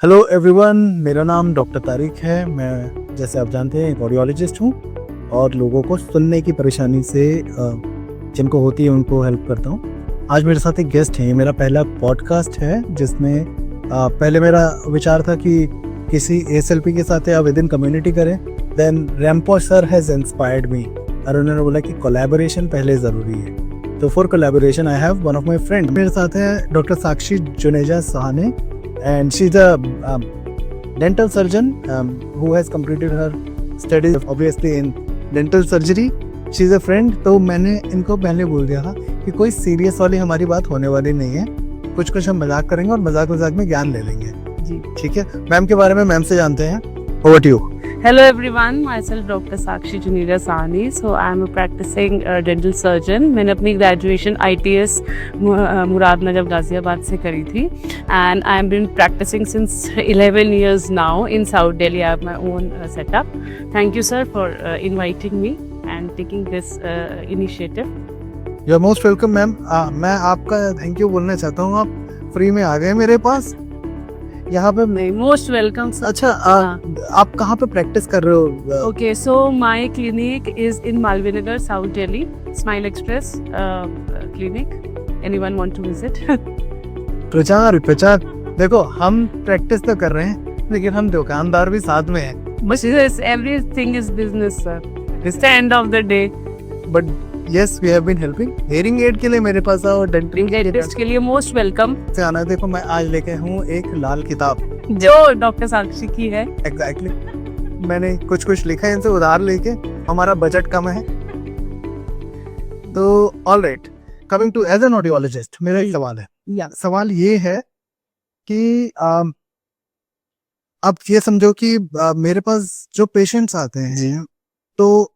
Hello everyone, मेरा नाम doctor Tariq है। मैं जैसे आप जानते हैं एक ऑडियोलॉजिस्ट हूँ और लोगों को सुनने की परेशानी से जिनको होती है उनको हेल्प करता हूँ। आज मेरे साथ एक गेस्ट है। ये मेरा पहला पॉडकास्ट है जिसमें पहले मेरा विचार था कि किसी एएसएलपी के साथ या विद इन कम्युनिटी करें। देन रैम्पो सर हैज़ इंस्पायर्ड मी और उन्होंने बोला कि कोलैबोरेशन पहले ज़रूरी है। तो for collaboration I have one of my friend, मेरे साथ है doctor Sakshi Juneja Sahane and she's a dental surgeon who has completed her studies obviously in dental surgery. She's a friend. तो मैंने इनको पहले बोल दिया था कि कोई सीरियस वाली हमारी बात होने वाली नहीं है, कुछ कुछ हम मजाक करेंगे और मजाक मजाक में ज्ञान ले लेंगे जी। ठीक है, मैम के बारे में मैम से जानते हैं। Over to you. Hello everyone, myself Dr. Sakshi Juneja Sahani. So I am a practicing dental surgeon. मैंने अपनी graduation ITS मुरादनगर गाजियाबाद से करी थी and I have been practicing since 11 years now in South Delhi. I have my own setup. Thank you sir for inviting me and taking this initiative. You are most welcome ma'am. मैं आपका thank you बोलना चाहता हूँ। आप free में आ गए मेरे पास यहाँ पे। नहीं, मोस्ट वेलकम सर। अच्छा, आप कहाँ पे प्रैक्टिस कर रहे हो? Okay, so my clinic is in Malvinagar, South Delhi, Smile Express clinic. Anyone want to visit? प्रचार प्रचार देखो, हम प्रैक्टिस तो कर रहे हैं लेकिन हम दुकानदार भी साथ में हैं। But yes, everything is business, sir. It's the end of the day. But yes, we have been helping. Hearing aid के लिए मेरे पास आओ, Dentist के लिए most welcome. से आना है। देखो, मैं आज लेके हूँ एक लाल किताब जो डॉक्टर साक्षी की है। Exactly. मैंने कुछ कुछ लिखा है इनसे उधार लेके, हमारा बजट कम है। तो all right, coming to as an audiologist, मेरा एक सवाल है। सवाल ये है कि अब ये समझो कि मेरे पास जो पेशेंट्स आते हैं तो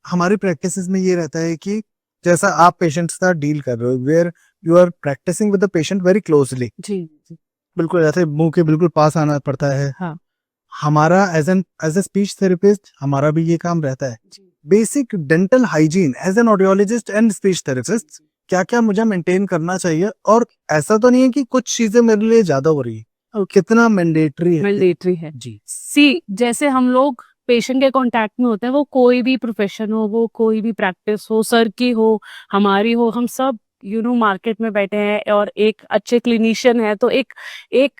हमारी प्रैक्टिसेस में ये रहता है कि जैसा आप पेशेंट्स का डील कर रहे हो, where you are practising with the patient very closely. जी जी, बिल्कुल ऐसे मुंह के बिल्कुल पास आना पड़ता है। हाँ। हमारा एज ए स्पीच थेरेपिस्ट हमारा भी ये काम रहता है। Basic dental hygiene as an audiologist and speech therapist क्या क्या मुझे मेंटेन करना चाहिए, और ऐसा तो नहीं है कि कुछ चीजें मेरे लिए ज्यादा हो रही है, कितना मैंडेटरी है? मैंडेटरी है जी। सी, जैसे हम लोग पेशेंट के कांटेक्ट में होते हैं, वो कोई भी प्रोफेशन हो, वो कोई भी प्रैक्टिस हो, सर की हो, हमारी हो, हम सब मार्केट में बैठे हैं और एक अच्छे क्लिनिशियन है। तो एक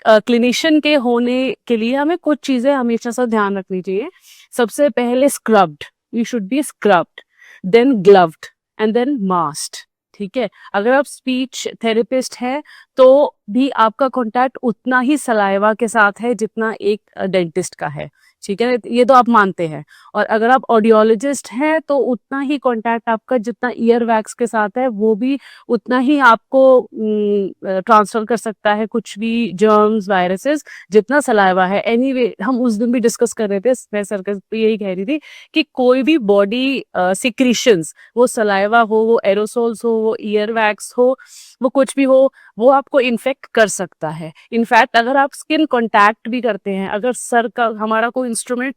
क्लिनिशियन के होने के लिए हमें कुछ चीजें हमेशा से ध्यान रखनी चाहिए। सबसे पहले scrubbed, you should be scrubbed, then gloved and then masked. ठीक है, अगर आप स्पीच थेरेपिस्ट है तो भी आपका कांटेक्ट उतना ही सलाइवा के साथ है जितना एक डेंटिस्ट का है। ठीक है, ये तो आप मानते हैं। और अगर आप ऑडियोलॉजिस्ट हैं तो उतना ही कांटेक्ट आपका जितना ईयर वैक्स के साथ है, वो भी उतना ही आपको ट्रांसफर कर सकता है कुछ भी जर्म्स वायरसेस जितना सलाइवा है। एनीवे, हम उस दिन भी डिस्कस कर रहे थे, मैं सर्कस पे यही कह रही थी कि कोई भी बॉडी सिक्रीशंस, वो सलाइवा हो, वो एरोसोल्स हो, वो ईयर वैक्स हो, वो कुछ भी हो, वो आपको इन्फेक्ट कर सकता है। इनफैक्ट अगर आप स्किन कांटेक्ट भी करते हैं, अगर सर का हमारा कोई इंस्ट्रूमेंट,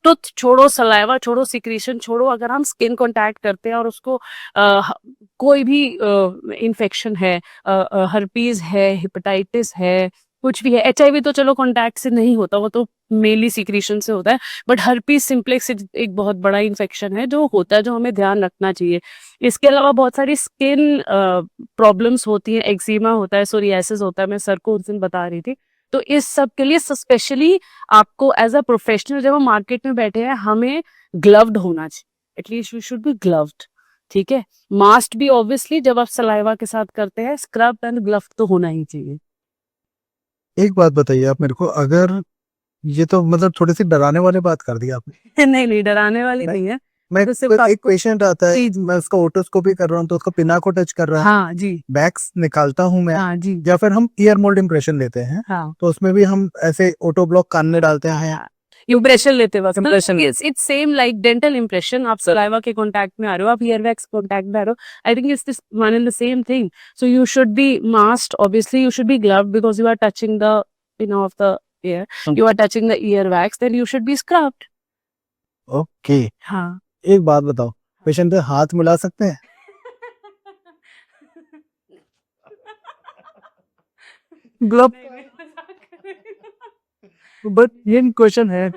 टूथ छोड़ो, सलाइवा छोड़ो, सिक्रीशन छोड़ो, अगर हम स्किन कांटेक्ट करते हैं और उसको कोई भी इन्फेक्शन है, हर्पीज है, हेपेटाइटिस है, कुछ भी है, एचआईवी तो चलो कांटेक्ट से नहीं होता, वो तो मेनली सिक्रीशन से होता है, बट हर्पीज सिम्प्लेक्स एक बहुत बड़ा इन्फेक्शन है जो होता है, जो हमें ध्यान रखना चाहिए। इसके अलावा बहुत सारी स्किन प्रॉब्लम्स होती हैं, एक्जिमा होता है, सोरियासिस होता है, मैं सर को उस दिन बता रही थी। तो इस सब के लिए स्पेशली आपको एज अ प्रोफेशनल जब हम मार्केट में बैठे हैं, हमें ग्लव्ड होना चाहिए, एटलीस्ट यू शुड बी ग्लव्ड। ठीक है, मास्क भी ऑब्वियसली जब आप सलाइवा के साथ करते हैं, स्क्रब एंड ग्लव तो होना ही चाहिए। एक बात बताइए आप मेरे को, अगर ये तो मतलब थोड़ी सी डराने वाली बात कर दी आपने। नहीं, डराने वाली नहीं है। मैं तो सिर्फ एक पेशेंट आता है, मैं उसका ओटोस्कोपी कर रहा हूँ तो उसका पिना को टच कर रहा है। हाँ जी, बैक्स निकालता हूँ मैं। हाँ जी, या फिर हम ईयर मोल्ड इम्प्रेशन लेते हैं, हाँ, तो उसमें भी हम ऐसे ऑटो ब्लॉक कान में डालते हैं। इम्प्रेशन लेते वक्त impression, it's same like dental impression. आप सलाइवा के कांटेक्ट में आ रहे हो, आप ईयर वैक्स कांटेक्ट में आ रहे हो, I think it's this one and the same thing. So you should be masked, obviously you should be gloved because you are touching the of the ear, you are touching the ear wax, then you should be scrubbed. Okay. हाँ, एक बात बताओ, patient पे हाथ मिला सकते हैं? Glove but ये क्वेश्चन है।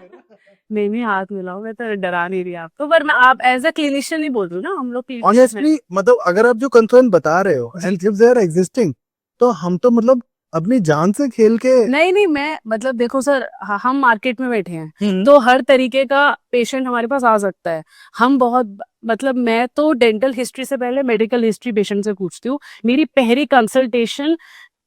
नहीं हाथ मिलाओ, मैं तो डरा नहीं रही आपको, पर मैं आप एज अ क्लिनिशियन ही बोल रही हूँ ना, हम लोग clinician हैं। ऑनेस्टली मतलब अगर आप जो कंसर्न बता रहे हो and if they are existing, तो हम तो मतलब अपनी जान से खेल के नहीं मैं मतलब देखो सर, हम मार्केट में बैठे हैं हम्म, तो हर तरीके का पेशेंट हमारे पास आ सकता है। हम बहुत मतलब मैं तो डेंटल हिस्ट्री से पहले मेडिकल हिस्ट्री पेशेंट से पूछती हूँ। मेरी पहली कंसल्टेशन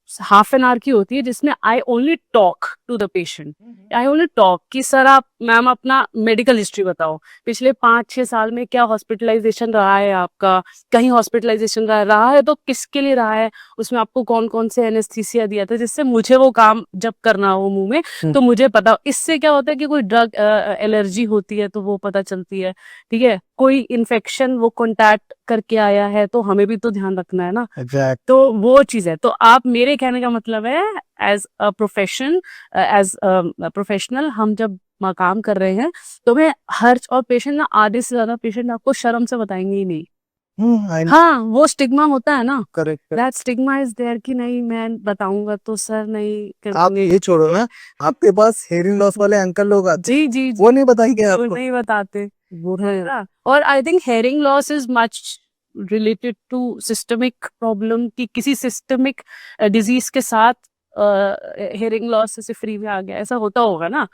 हाफ एन आवर की होती है, जिसमें I only talk to the patient. I only talk कि सर आप मैम अपना मेडिकल हिस्ट्री बताओ, पिछले 5-6 साल में क्या हॉस्पिटलाइजेशन रहा है आपका, कहीं हॉस्पिटलाइजेशन रहा है तो किसके लिए रहा है, उसमें आपको कौन कौन से एनेस्थीसिया दिया था, जिससे मुझे वो काम जब करना हो मुंह में तो मुझे पता हो। इससे क्या होता है कि कोई ड्रग एलर्जी होती है तो वो पता चलती है, ठीक है, कोई इन्फेक्शन वो कॉन्टैक्ट करके आया है तो हमें भी तो ध्यान रखना है ना। एग्जैक्ट। तो वो चीज है। तो आप, मेरे कहने का मतलब है as a profession, as professional हम जब काम कर रहे हैं तो मैं हर, और पेशेंट ना आधे से ज्यादा पेशेंट आपको शर्म से बताएंगे ही नहीं। हाँ, वो स्टिग्मा होता है ना, correct. That stigma is there कि नहीं मैं बताऊंगा तो सर नहीं आप करेंगे। ये छोड़ो ना, आपके पास हेयरिंग लॉस वाले अंकल लोग आते जी जी हैं, जी, वो नहीं बताएंगे वो आपको। नहीं बताते, वो है ना। और I think hearing loss is much related to systemic problem, कि किसी सिस्टमिक डिजीज के साथ हेयरिंग लॉस से फ्री में आ गया, ऐसा होता होगा ना।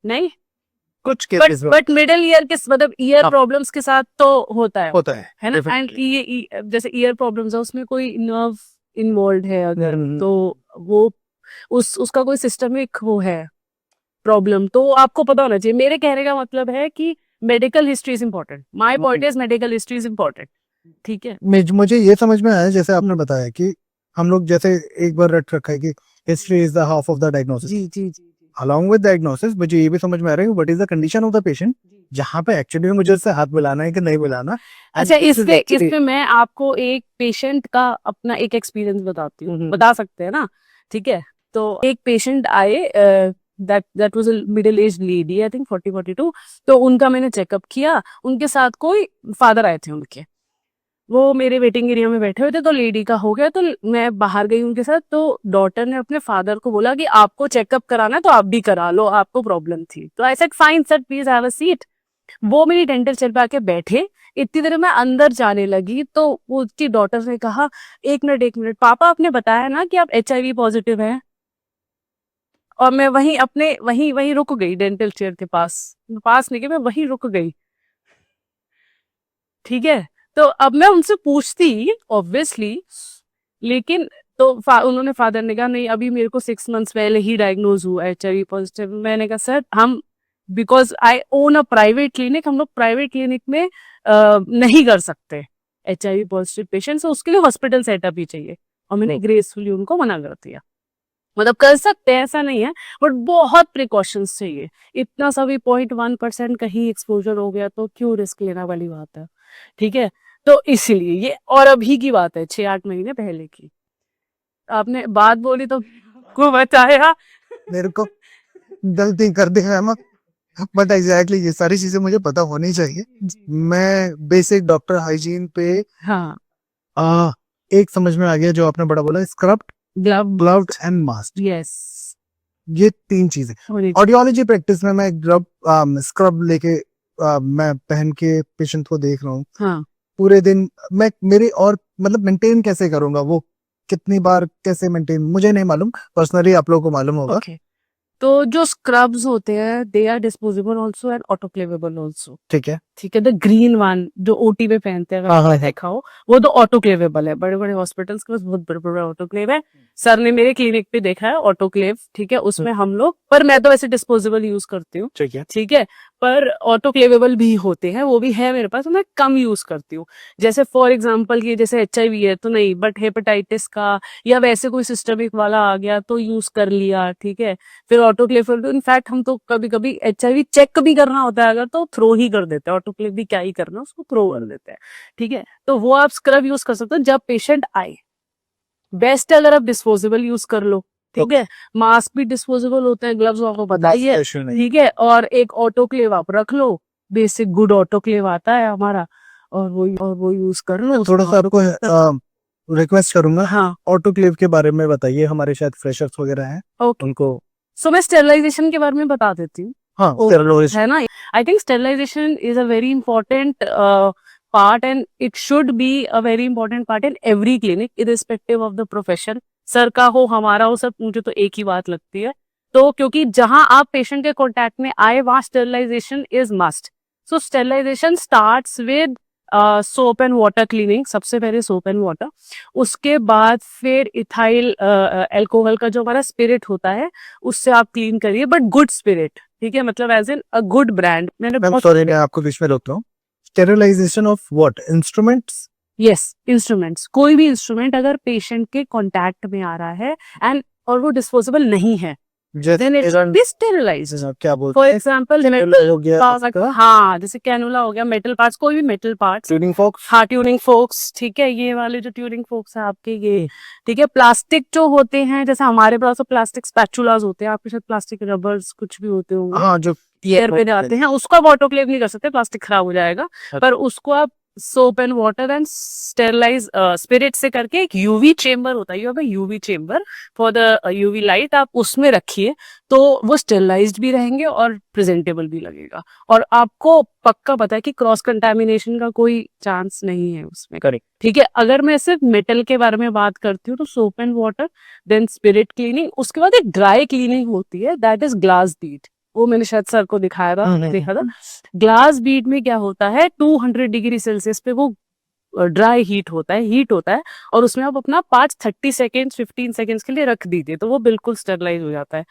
नहीं, कुछ बट केसेस में मिडिल ईयर के मतलब ईयर हाँ, प्रॉब्लम्स के साथ तो होता होता है ना। And definitely। ये जैसे ईयर प्रॉब्लम्स है, उसमें कोई नर्व इन्वॉल्व है अगर, हम्म, तो वो उसका कोई सिस्टमिक वो है प्रॉब्लम, तो आपको पता होना चाहिए। मेरे कहने का मतलब है कि medical history is important, my point is medical history is important, ठीक है। मुझे ये समझ में आया जैसे आपने बताया कि हम लोग जैसे एक बार रट रखा है कि history is the half of the diagnosis. जी जी जी अलॉन्ग विद डायग्नोसिस मुझे ये भी समझ में आ रहा है what is the condition of the patient, जी। जहाँ पे एक्चुअली में मुझे उससे हाथ मिलाना है कि नहीं मिलाना। एंड अच्छा, दिस इज एक्चुअली इसमें मैं आपको एक पेशेंट का अपना एक एक्सपीरियंस बताती हूँ, बता सकते हैं ना, ठीक है। तो एक पेशेंट आए, that was a middle age lady, I think 40-42। तो उनका मैंने चेकअप किया, उनके साथ कोई फादर आए थे उनके, वो मेरे वेटिंग एरिया में बैठे हुए थे, तो लेडी का हो गया तो मैं बाहर गई उनके साथ। तो डॉटर ने अपने फादर को बोला कि आपको चेकअप कराना है तो आप भी करा लो, आपको प्रॉब्लम थी। तो I said fine sir, please have a seat. वो मेरी डेंटल चेयर पे आके बैठे। इतनी देर में मैं अंदर जाने लगी तो वो उसकी डॉटर ने कहा, एक मिनट पापा, आपने बताया ना कि आप HIV पॉजिटिव हैं। और मैं वहीं अपने वहीं वहीं रुक गई, डेंटल चेयर के पास, पास नहीं गई, मैं वहीं रुक गई, ठीक है। तो अब मैं उनसे पूछती ऑब्वियसली, लेकिन तो उन्होंने, फादर ने कहा नहीं, अभी मेरे को 6 मंथ्स पहले ही डायग्नोज हुआ HIV पॉजिटिव। मैंने कहा सर, हम because I own a private clinic, हम लोग प्राइवेट क्लिनिक में नहीं कर सकते HIV पॉजिटिव पेशेंट, तो उसके लिए हॉस्पिटल सेटअप ही चाहिए। और मैंने ग्रेसफुली उनको मना कर दिया। मतलब कर सकते हैं, ऐसा नहीं है, बट बहुत प्रिकॉशंस चाहिए। इतना सा भी 0.1% कहीं एक्सपोजर हो गया तो क्यों रिस्क लेना वाली बात है, ठीक है। तो इसीलिए ये, और अभी की बात है 6-8 महीने पहले की, आपने बात बोली तो को बताया। मेरे को गलती कर दी है, बट एग्जैक्टली ये सारी चीजें मुझे पता होनी चाहिए। जी मैं बेसिक डॉक्टर हाइजीन पे हाँ, आ, एक समझ में आ गया जो आपने बड़ा बोला, scrub, glove, gloves and mask, yes, ये 3 चीजें। ऑडियोलॉजी प्रैक्टिस में मैं ग्लव स्क्रब लेके मैं पहन के पेशेंट को देख रहा हूँ हाँ, पूरे दिन। मैं मेरे और मतलब मेंटेन कैसे करूंगा वो, कितनी बार कैसे मेंटेन मुझे नहीं मालूम, पर्सनली आप लोगों को मालूम होगा। ओके। तो जो स्क्रब्स होते हैं they are disposable also and autoclavable also, ठीक है। ठीक है। द ग्रीन वन जो ओटी में पहनते हैं, हाँ अगर हाँ आपने देखा हो, वो तो ऑटोक्लेवेबल है। बड़े बड़े हॉस्पिटल्स के पास बहुत बड़े बड़े ऑटोक्लेव है। सर ने मेरे क्लिनिक पे देखा है ऑटोक्लेव, ठीक है, उसमें हम लोग, पर मैं तो ऐसे डिस्पोजेबल यूज करती हूँ, ठीक है। ठीक है। पर ऑटोक्लेवेबल भी होते हैं, वो भी है मेरे पास, मैं कम यूज करती हूँ। जैसे फॉर एग्जाम्पल ये जैसे HIV है तो नहीं, बट हेपेटाइटिस का या वैसे कोई सिस्टमिक वाला आ गया तो यूज कर लिया, ठीक है। फिर ऑटोक्लेव, इनफैक्ट हम तो कभी कभी HIV चेक भी करना होता है अगर, तो थ्रो ही कर देते हैं, ऑटोक्लेव भी क्या ही करना, उसको थ्रो कर देते हैं, ठीक है। तो वो आप स्क्रब यूज कर सकते हो जब पेशेंट आए। बेस्ट है अगर आप डिस्पोजेबल यूज कर लो, ठीक है। मास्क भी डिस्पोजेबल होते हैं, ग्लव्स आपको पता ही है, ठीक है। और एक ऑटोक्लेव आप रख लो, बेसिक गुड ऑटोक्लेव आता है हमारा, और वो यूज कर लो। थोड़ा सा आपको रिक्वेस्ट करूंगा, हाँ, ऑटोक्लेव के बारे में बताइए, हमारे शायद फ्रेशर्स वगैरह हैं ओके। उनको सो मैं स्टेरिलाइजेशन के बारे में बता देती हूँ, हाँ ओ, sterilization. है ना. I think sterilization is a very important part and it should be a very important part in every clinic irrespective of the profession. Sir का हो, हमारा हो, सब मुझे तो एक ही बात लगती है. तो क्योंकि जहां आप पेशेंट के कांटेक्ट में आए वहां sterilization is must. So sterilization starts with soap and water cleaning. सबसे पहले सोप एंड वाटर, उसके बाद फिर इथाइल अल्कोहल का जो हमारा स्पिरिट होता है उससे आप क्लीन करिए, बट गुड स्पिरिट. ठीक है, मतलब as in a good brand. मैंने मैम बहुत, सॉरी मैं आपको बीच में रोकता हूँ. Sterilization of what? Instruments? Yes, instruments. कोई भी इंस्ट्रूमेंट अगर पेशेंट के कांटेक्ट में आ रहा है एंड और वो डिस्पोजेबल नहीं है, then it should be sterilized. क्या बोलते For हैं? example, Sterilize हो गया आपका? हाँ, जैसे कैनुला हो गया, मेटल पार्ट्स, कोई भी मेटल पार्ट्स. Tuning forks? हाँ, ट्यूनिंग फोक्स. ठीक है, ये वाले जो ट्यूनिंग फोक्स है आपके, ये ठीक है. प्लास्टिक जो होते हैं, जैसे हमारे पास तो प्लास्टिक स्पैचुलास होते हैं, आपके साथ प्लास्टिक रबर्स कुछ भी होते होंगे, हाँ जो एयर पे जाते हैं, उसको आप ऑटोक्लेव नहीं कर सकते, प्लास्टिक खराब हो जाएगा. पर उसको आप soap and water and sterilise spirit से करके, एक यूवी चेम्बर होता है, you have a UV chamber for the UV light, आप उसमें रखिए तो वो स्टेरिलाइज्ड भी रहेंगे और प्रेजेंटेबल भी लगेगा. और आपको पक्का पता है कि क्रॉस कंटामिनेशन का कोई चांस नहीं है उसमें. करेक्ट. ठीक है. अगर मैं सिर्फ मेटल के बारे में बात करती हूँ तो soap and water, then spirit cleaning, उसके बाद एक ड्राई क्लीनिंग होती है, दैट इज ग्लास बीट. वो मैंने शायद सर को दिखाया था, देखा था. ग्लास बीट में क्या होता है, 200 डिग्री सेल्सियस पे वो ड्राई हीट होता है और उसमें आप अपना पार्ट 30 सेकेंड्स 15 सेकेंड्स के लिए रख दीजिए तो वो बिल्कुल स्टेरलाइज हो जाता है.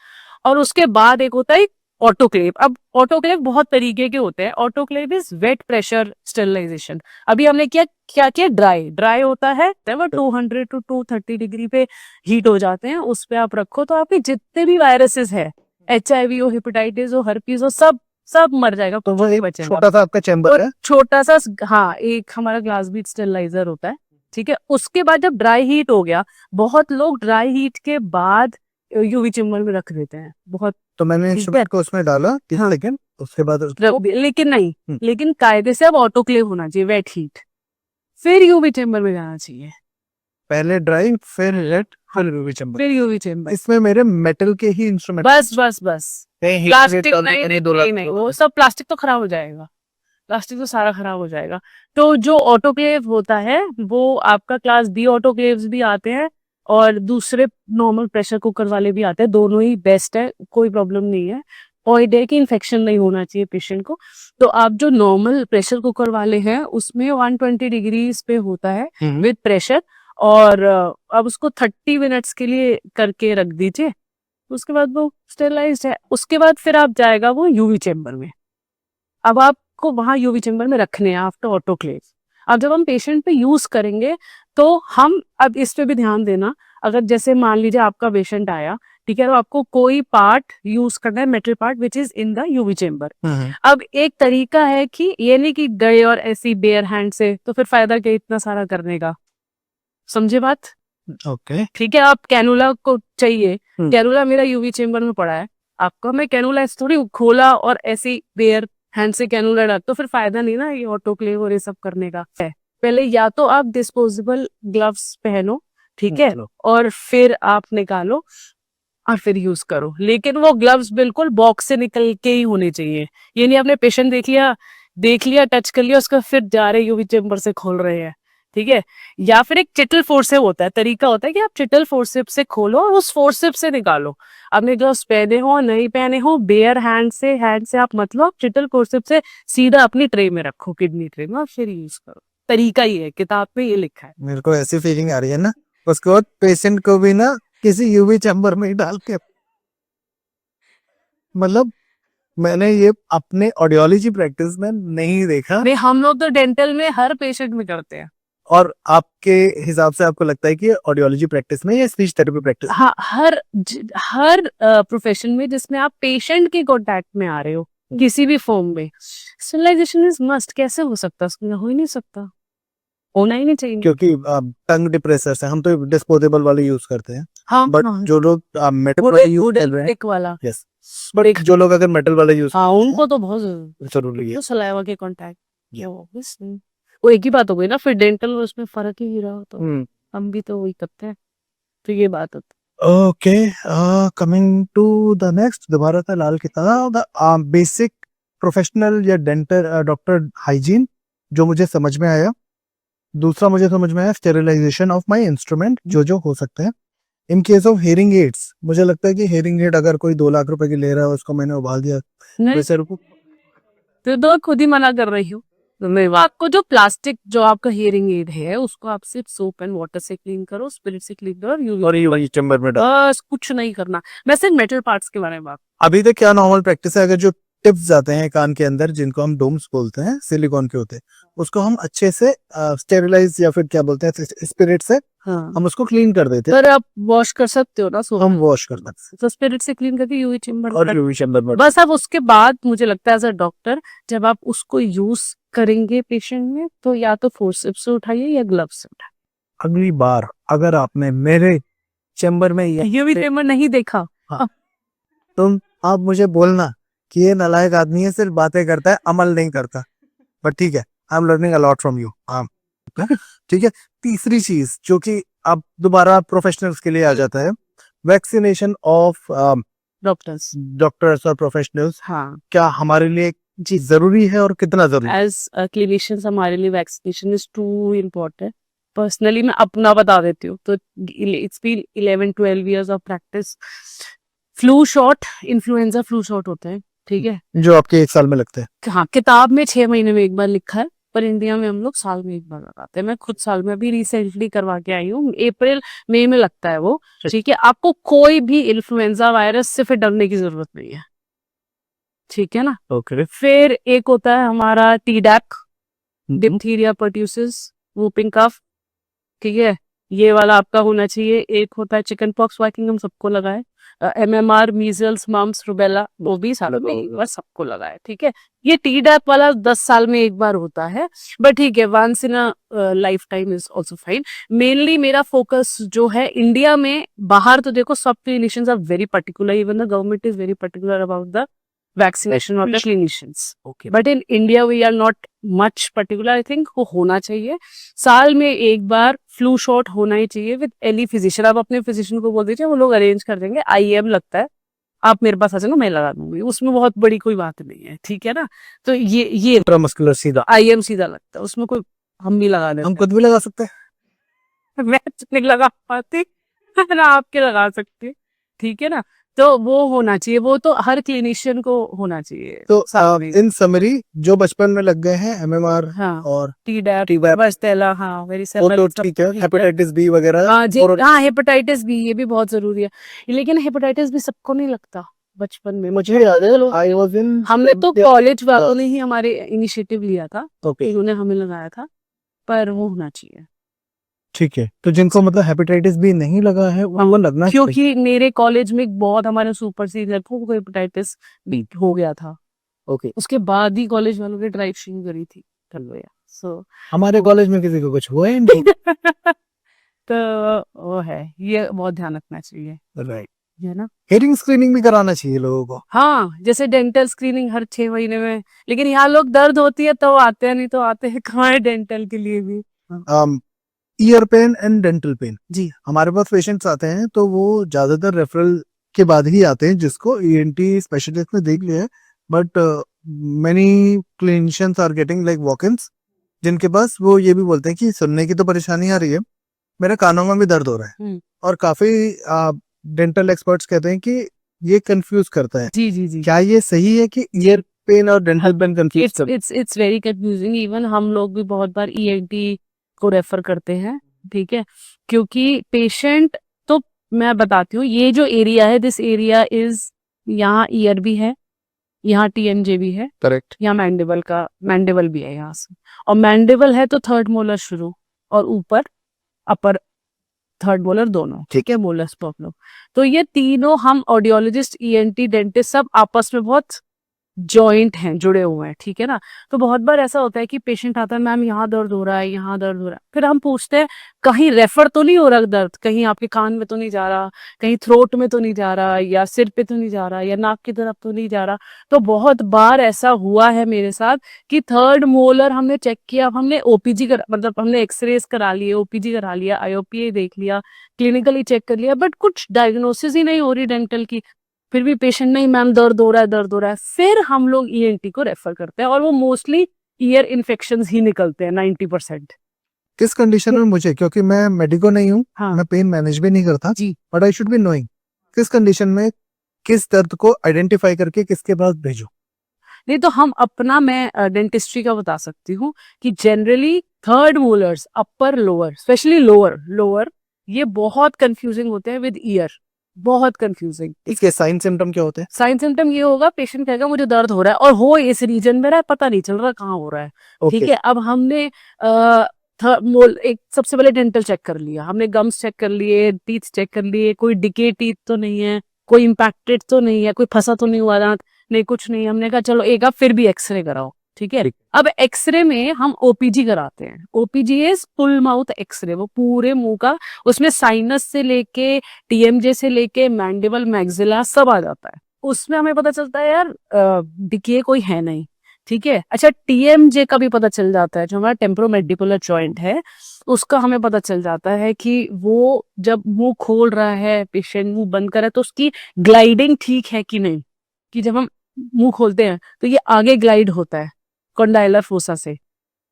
और उसके बाद एक होता है ऑटोक्लेव. अब ऑटोक्लेव बहुत तरीके के होते हैं. Autoclave is wet pressure sterilization. अभी हमने क्या किया, ड्राई होता है, वो 200 टू 230 डिग्री पे हीट हो जाते हैं, उस पे आप रखो तो आपके जितने भी वायरसेस है, HIV हो, हेपेटाइटिस हो, हर्पीज हो, सब मर जाएगा, तो वो नहीं एक बचेगा. छोटा सा आपका चैम्बर है. छोटा सा, हाँ, एक हमारा ग्लास बीट स्टेरिलाइजर होता है. ठीक है. उसके बाद जब ड्राई हीट हो गया, बहुत लोग ड्राई हीट के बाद यूवी चेम्बर में रख देते हैं, बहुत. तो मैंने ठीक इंस्ट्रूमेंट है. को उसमें डाला 30 हाँ. सेकंड, उसके बाद उसको लेकिन नहीं, हम्म, लेकिन कायदे से अब ऑटोक्लेव होना चाहिए, वेट हीट, फिर यूवी चेम्बर में जाना चाहिए, पहले ड्राई फिर वेट फिर यूवी चैम्बर. फिर यूवी चेम्बर. इसमें मेरे मेटल के ही इंस्ट्रूमेंट बस कहीं प्लास्टिक नहीं, वो सब प्लास्टिक तो खराब हो जाएगा, प्लास्टिक तो सारा खराब हो जाएगा. तो जो ऑटोक्लेव होता है वो आपका क्लास बी ऑटोक्लेव्स भी आते हैं और दूसरे नॉर्मल प्रेशर कुकर वाले भी आते हैं, दोनों ही बेस्ट है, कोई प्रॉब्लम नहीं है. पॉइंट है कि इन्फेक्शन नहीं होना चाहिए पेशेंट को. तो आप जो नॉर्मल प्रेशर कुकर वाले हैं उसमें 120 डिग्रीज पे होता है विद प्रेशर, और अब उसको 30 मिनट्स के लिए करके रख दीजिए, उसके बाद वो स्टेरिलाइज्ड है. उसके बाद फिर आप जाएगा वो यूवी चेम्बर में. अब आपको वहां यूवी चेम्बर में रखने हैं आफ्टर ऑटोक्लेव. अब जब हम पेशेंट पे यूज करेंगे तो हम अब इस पे भी ध्यान देना, अगर जैसे मान लीजिए आपका पेशेंट आया, ठीक है, तो आपको कोई पार्ट यूज करना है, metal part which is in the UV chamber. अब एक तरीका है कि ये नहीं कि गए और ऐसी बेयर हैंड से, तो फिर फायदा क्या इतना सारा करने का, समझे बात. ओके. ठीक है. आप कैनुला को चाहिए, कैनुला मेरा यूवी चेम्बर में पड़ा है, आपका मैं कैनुला ऐसे थोड़ी खोला और ऐसी बेयर हैंड से कैनुला डाल, तो फिर फायदा नहीं ना ये ऑटोक्लेव और ये सब करने का है. पहले या तो आप डिस्पोजेबल ग्लव्स पहनो, ठीक है, और फिर आप निकालो और फिर यूज करो, लेकिन वो ग्लव्स बिल्कुल बॉक्स से निकल के ही होने चाहिए. ये नहीं आपने पेशेंट देख लिया टच कर लिया, उसका फिर जा रहे यूवी चेम्बर से खोल रहे हैं. ठीक है. या फिर एक चिटल फोर्सेप होता है, तरीका होता है कि आप चिटल फोर्सेप से खोलो और उस फोर्सेप से निकालो. आपने ग्लव्स पहने हो नहीं पहने हो, बेयर हैंड से आप मतलब चिटल फोर्सेप से सीधा अपनी ट्रे में रखो, किडनी ट्रे में, और फिर यूज करो. तरीका ही है, किताब में ये लिखा है. मेरे को ऐसी फीलिंग आ रही है ना, उसके बाद पेशेंट को भी ना किसी यूवी चैम्बर में ही डाल के, मतलब मैंने ये अपने ऑडियोलॉजी प्रैक्टिस में नहीं देखा. नहीं, हम लोग तो डेंटल में हर पेशेंट में करते हैं. और आपके हिसाब से आपको लगता है कि ऑडियोलॉजी प्रैक्टिस में या स्पीच थेरेपी प्रैक्टिस? हाँ, हर प्रोफेशन में जिसमें आप पेशेंट के कांटेक्ट में आ रहे हो किसी भी फॉर्म में, स्टेरिलाइजेशन इज मस्ट. कैसे हो सकता है, हो ही नहीं सकता, होना ही नहीं चाहिए. क्योंकि टंग डिप्रेसर्स हैं, हम तो डिस्पोजेबल वाले यूज करते हैं. हाँ, बट हाँ, जो लोग मेटल वाले यूज कर रहे हैं, एक वाला, यस, बट जो लोग अगर मेटल वाले यूज हाँ, उनको तो बहुत जरूरी है. तो सलाइवा के कांटेक्ट ये obviously. वो एक ही बात हो गई ना, फिर डेंटल में उसमें फर्क ही नहीं रहा, तो हम भी तो वही करते हैं, तो ये बात होती okay, coming to the next, दोबारा था लाल किताब, बेसिक प्रोफेशनल या डेंटल डॉक्टर हाइजीन जो मुझे समझ में आया। दूसरा मुझे समझ में आया स्टेरिलाइजेशन ऑफ माय इंस्ट्रूमेंट, जो हो सकते हैं। In case of hearing ads, मुझे लगता है कि हेयरिंग एड अगर कोई 2 लाख रुपए की ले रहा है, उसको मैंने उबाल दिया नहीं, वैसे रुको। तो खुद ही मना कर रही हूँ। तो मैं आपको जो प्लास्टिक जो आपका हियरिंग एड है उसको आप सिर्फ सोप एंड वाटर से क्लीन करो, स्पिरिट से क्लीन करो, और और ये वही चैम्बर में डाल। बस कुछ नहीं करना। मैं सिर्फ मेटल पार्ट्स के बारे में बात। अभी तक क्या नॉर्मल प्रैक्टिस है, अगर जो टिप्स जाते हैं कान के अंदर, जिनको हम डोम्स बोलते हैं, सिलिकॉन के होते हैं, उसको हम अच्छे से स्टेरिलाइज या फिर क्या बोलते हैं, स्पिरिट से हाँ, हम उसको क्लीन कर देते हैं। पर आप वॉश कर सकते हो ना, सो हम वॉश कर सकते हैं तो स्पिरिट से क्लीन करके यूवी चेम्बर और यूवी चैम्बर में। बस। अब उसके बाद मुझे लगता है एज अ डॉक्टर, जब आप उसको यूज करेंगे पेशेंट में, तो या तो फोर्सेप्स से उठाइए या ग्लव्स से उठाइए। अगली बार अगर आपने मेरे चैम्बर में यूवी चेम्बर नहीं देखा, तुम आप मुझे बोलना कि ये नालायक आदमी है, सिर्फ बातें करता है, अमल नहीं करता। बट ठीक है, I am learning a lot from you. हाँ, ठीक है। तीसरी चीज जो कि अब दोबारा प्रोफेशनल्स के लिए आ जाता है, वैक्सीनेशन ऑफ डॉक्टर्स। डॉक्टर्स और प्रोफेशनल्स, हाँ, क्या हमारे लिए जी, जरूरी है और कितना जरूरी? एज क्लिनिशियंस हमारे लिए vaccination is too important. Personally मैं अपना बता देती हूँ, तो it's been 11-12 years of practice. Flu shot, influenza flu shot होते हैं, ठीक है। जो आपके 1 साल में लगते हैं। हाँ, किताब में 6 महीने में एक बार लिखा है, पर इंडिया में हम लोग साल में एक बार लगाते हैं। मैं खुद साल में अभी रिसेंटली करवा के आई हूँ, अप्रैल मई में लगता है वो, ठीक है। आपको कोई भी इन्फ्लुएंजा वायरस से फिर डरने की जरूरत नहीं है, ठीक है ना। ओके। फिर एक होता है हमारा टीडैक, डिप्थीरिया पर्ट्यूसिस वूपिंग कफ, ठीक है, ये वाला आपका होना चाहिए। एक होता है चिकन पॉक्स, वाइकिंग हम सबको लगाए। MMR, मीजल्स, मम्स, रुबेला, वो भी साल में एक बार सबको लगाए, ठीक है। ये टीडैप वाला 10 साल में एक बार होता है, बट ठीक है, once in a lifetime is also fine. Mainly मेरा फोकस जो है इंडिया में, बाहर तो देखो सब clinicians are very particular, even the government is very particular about the vaccination of the clinicians, but in India we are not much particular. I think वो होना चाहिए साल में एक बार, फ्लू शॉट होना ही चाहिए विद एनी फिजिशियन। आप अपने फिजिशियन को बोल दीजिए, वो लोग अरेंज कर देंगे। IM लगता है, आप मेरे पास आ जाना, मैं लगा दूंगी, उसमें बहुत बड़ी कोई बात नहीं है, ठीक है ना। तो ये इंट्रामस्कुलर सीधा IM सीधा लगता है, उसमें कोई, हम भी लगा देते हम खुद भी लगा सकते हैं। हैं। मैं तो नहीं लगा पाती, ना आपके लगा सकते, ठीक है ना। तो वो होना चाहिए, वो तो हर क्लिनिशियन को होना चाहिए। तो साल में। इन समरी जो बचपन में लग गए हैं, MMR हाँ, और टीडैप, Tdap, वार्स्टेला, हाँ, वेरी वो तो ठीक है, हेपेटाइटिस बी वगैरह। हाँ जी, और हाँ, हेपेटाइटिस बी, ये भी बहुत जरूरी है। लेकिन हेपेटाइटिस भी सबको नहीं लगता बचपन में। मुझे याद है, आई वाज इन, हमने तो कॉलेज वालों ने ही हमारे इनिशिएटिव लिया था, ओके, उन्होंने हमें लगाया था, पर वो होना चाहिए। ठीक है। तो जिनको मतलब हेपेटाइटिस बी नहीं लगा है, वो लगना चाहिए। क्योंकि मेरे कॉलेज में बहुत हमारे सुपर सीनियर को हेपेटाइटिस बी हो गया था, ओके, उसके बाद ही कॉलेज वालों ने ड्राइव शुरू करी थी, चलो यार, सो हमारे कॉलेज में किसी को कुछ हुआ ही नहीं। तो वो है, ये बहुत ध्यान रखना चाहिए, राइट। है ना। हेयरिंग स्क्रीनिंग भी कराना चाहिए लोगों को। हाँ, जैसे डेंटल स्क्रीनिंग हर 6 महीने में, लेकिन यहाँ लोग दर्द होती है तो आते हैं, नहीं तो आते हैं कहाँ है डेंटल के लिए भी। Ear pain and dental pain, जी, हमारे पास पेशेंट्स आते हैं तो वो ज्यादातर रेफरल के बाद ही आते हैं, जिसको ENT स्पेशलिस्ट ने देख लिया है। But many clinicians are getting like walk-ins, जिनके पास वो ये भी बोलते हैं कि सुनने की तो परेशानी आ रही है, मेरे कानों में भी दर्द हो रहा है। और काफी डेंटल एक्सपर्ट्स कहते हैं कि ये कंफ्यूज करता है। जी, जी, जी, क्या ये सही है कि ईयर पेन और dental pen confuse? It's very confusing. Even हम लोग भी बहुत बार ENT को रेफर करते हैं, ठीक है, क्योंकि पेशेंट, तो मैं बताती हूँ, ये जो एरिया है, दिस एरिया इज, यहाँ ईयर भी है, यहाँ TMJ भी है, करेक्ट। यहाँ मैंडिबल भी है यहाँ से, और मैंडिबल है तो थर्ड मोलर शुरू, और ऊपर अपर थर्ड मोलर दोनों, ठीक है, मोलर्स प्रॉब्लम। तो ये तीनों हम ऑडियोलॉजिस्ट, ENT, डेंटिस्ट सब आपस में बहुत जॉइंट हैं, जुड़े हुए हैं, ठीक है ना। तो बहुत बार ऐसा होता है कि पेशेंट आता है, मैम यहाँ दर्द हो रहा है, यहाँ दर्द हो रहा है, फिर हम पूछते हैं कहीं रेफर तो नहीं हो रहा दर्द, कहीं आपके कान में तो नहीं जा रहा, कहीं थ्रोट में तो नहीं जा रहा, या सिर पे तो नहीं जा रहा, या नाक की तरफ तो नहीं जा रहा। तो बहुत बार ऐसा हुआ है मेरे साथ कि थर्ड मोलर हमने चेक किया, हमने ओपीजी कर मतलब हमने एक्सरेज करा लिए, ओपीजी करा लिया, आईओपीए देख लिया, क्लिनिकली चेक कर लिया, बट कुछ डायग्नोसिस ही नहीं हो रही डेंटल की। फिर भी पेशेंट नहीं, मैम दर्द हो रहा है, दर्द हो रहा है, फिर हम लोग ईएनटी को रेफर करते हैं, और वो मोस्टली ईयर इन्फेक्शंस ही निकलते हैं 90%। किस कंडीशन में मुझे, क्योंकि मैं मेडिको नहीं हूँ, हाँ मैं पेन मैनेज भी नहीं करता, जी। But I should be knowing किस कंडीशन में किस दर्द को आइडेंटिफाई करके किसके पास भेजूं। नहीं तो हम अपना, मैं डेंटिस्ट्री का बता सकती हूँ कि generally third molars, upper lower, specially lower ये बहुत कंफ्यूजिंग होते हैं विद ईयर, बहुत कंफ्यूजिंग। इसके साइन सिम्टम क्या होते हैं? साइन सिम्टम ये होगा, पेशेंट कहेगा मुझे दर्द हो रहा है, और हो इस रीजन में रहा है, पता नहीं चल रहा कहाँ हो रहा है, ठीक ओके, है। अब हमने एक सबसे पहले डेंटल चेक कर लिया, हमने गम्स चेक कर लिए, टीथ चेक कर लिए, कोई डिके टीथ तो नहीं है, कोई इम्पैक्टेड तो नहीं है, कोई फंसा तो नहीं हुआ दांत, नहीं कुछ नहीं। हमने कहा चलो एक आप फिर भी एक्सरे कराओ, ठीक है। ठीक। अब एक्सरे में हम ओपीजी कराते हैं, OPG is full mouth x-ray, वो पूरे मुंह का, उसमें साइनस से लेके टीएमजे से लेके मैंडिबल मैक्सिला सब आ जाता है। उसमें हमें पता चलता है यार डिके कोई है नहीं, ठीक है। अच्छा, टीएमजे का भी पता चल जाता है, जो हमारा टेम्पोरोमैंडिबुलर जॉइंट है, उसका हमें पता चल जाता है कि वो जब मुंह खोल रहा है पेशेंट, मुंह बंद कर रहा है, तो उसकी ग्लाइडिंग ठीक है कि नहीं, कि जब हम मुंह खोलते हैं तो ये आगे ग्लाइड होता है कॉन्डाइलर फोसा से,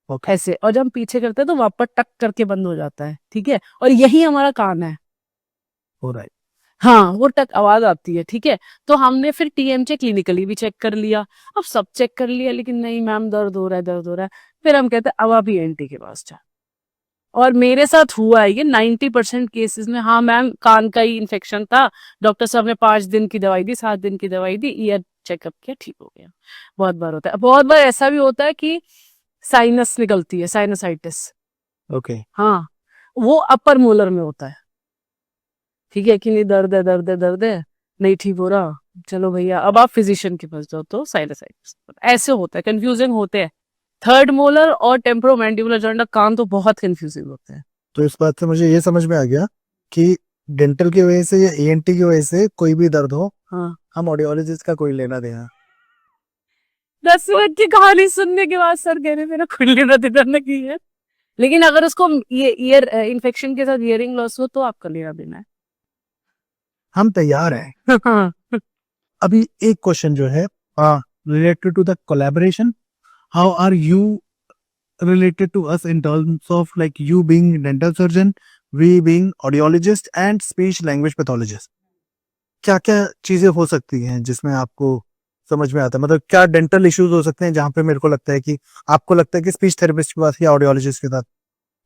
ओके, ऐसे, और जब हम पीछे करते हैं तो वापस टक करके बंद हो जाता है, ठीक है। और यही हमारा कान है, हो रहा है। हाँ, वो टक आवाज आती है, ठीक है। तो हमने फिर टीएमजे क्लिनिकली भी चेक कर लिया, अब सब चेक कर लिया, लेकिन नहीं मैम दर्द हो रहा है, दर्द हो रहा है। फिर हम कहते हैं अब आप ईएनटी के पास जाओ, और मेरे साथ हुआ है ये 90% केसेस में। हाँ मैम, कान का ही इन्फेक्शन था, डॉक्टर साहब ने 5 दिन की दवाई दी, 7 दिन की दवाई दी, ईयर चेकअप किया, ठीक हो गया। बहुत बार होता है। बहुत बार ऐसा भी होता है कि साइनस निकलती है, साइनसाइटिस, ओके, हाँ, वो अपर मोलर में होता है, ठीक है, कि नहीं दर्द है, दर्द है, दर्द है, नहीं ठीक हो रहा, चलो भैया अब आप फिजिशियन के पास जाओ, तो साइनसाइटिस। ऐसे होता है, कंफ्यूजिंग होते हैं। थर्ड मोलर और टेम्पोरोमैंडिबुलर जॉइंट का कान तो बहुत कंफ्यूजिंग होते हैं। तो इस बात से मुझे ये समझ में आ गया कि डेंटल की वजह से या ईएनटी की वजह से कोई भी दर्द हो, हाँ, हम ऑडियोलॉजिस्ट का कोई लेना देना। 10 मिनट की कहानी सुनने के बाद सर कह रहे मेरा खुल लेना देना नहीं है, लेकिन अगर उसको ये ईयर इन्फेक्शन के साथ हियरिंग लॉस हो तो आपका लेना देना हम तैयार हैं। है। हाँ, अभी एक क्वेश्चन जो है related to the collaboration, how are you related to us in terms of like you being dental surgeon, we being audiologist and speech language pathologist? क्या क्या चीजें हो सकती हैं जिसमें आपको समझ में आता है, मतलब क्या डेंटल इश्यूज हो सकते हैं जहां पे मेरे को लगता है कि आपको लगता है कि स्पीच थेरेपिस्ट के पास या ऑडियोलॉजिस्ट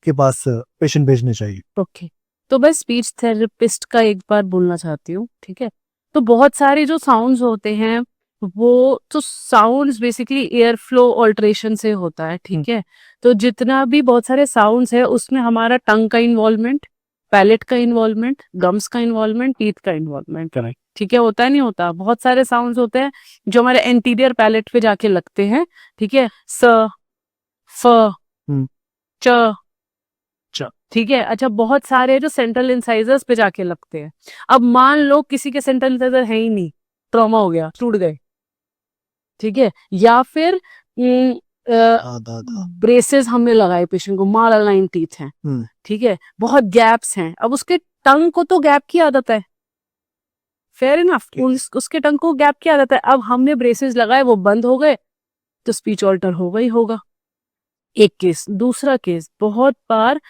के पास पेशेंट भेजने चाहिए? ओके। तो मैं स्पीच थेरेपिस्ट का एक बार बोलना चाहती हूँ, ठीक है। तो बहुत सारे जो साउंड्स होते हैं, वो तो sounds basically air flow alteration से होता है, ठीक है। तो जितना भी बहुत सारे साउंड्स है, उसमें हमारा टंग का इन्वॉल्वमेंट, पैलेट का इन्वॉल्वमेंट, गम्स का इन्वॉल्वमेंट, टीथ का इन्वॉल्वमेंट, करेक्ट। ठीक है, होता है नहीं होता। बहुत सारे साउंड्स होते हैं जो हमारे एंटीरियर पैलेट पे जाके लगते हैं, ठीक है, स, फ, हम्म। च, ठीक है। अच्छा, बहुत सारे जो सेंट्रल इंसाइजर्स पे जाके लगते हैं। अब मान लो किसी के सेंट्रल इंसाइजर है ही नहीं, ट्रॉमा हो गया, टूट गए, ठीक है, या फिर ब्रेसेस हमने लगाए पेशेंट को, माल अलाइन टीथ हैं, ठीक है, बहुत गैप्स हैं। अब उसके टंग को तो गैप की आदत है, फेयर इनफ, उसके टंग को गैप की आदत है। अब हमने ब्रेसेस लगाए, वो बंद हो गए, तो स्पीच ऑल्टर होगा ही होगा। एक केस। दूसरा केस, बहुत बार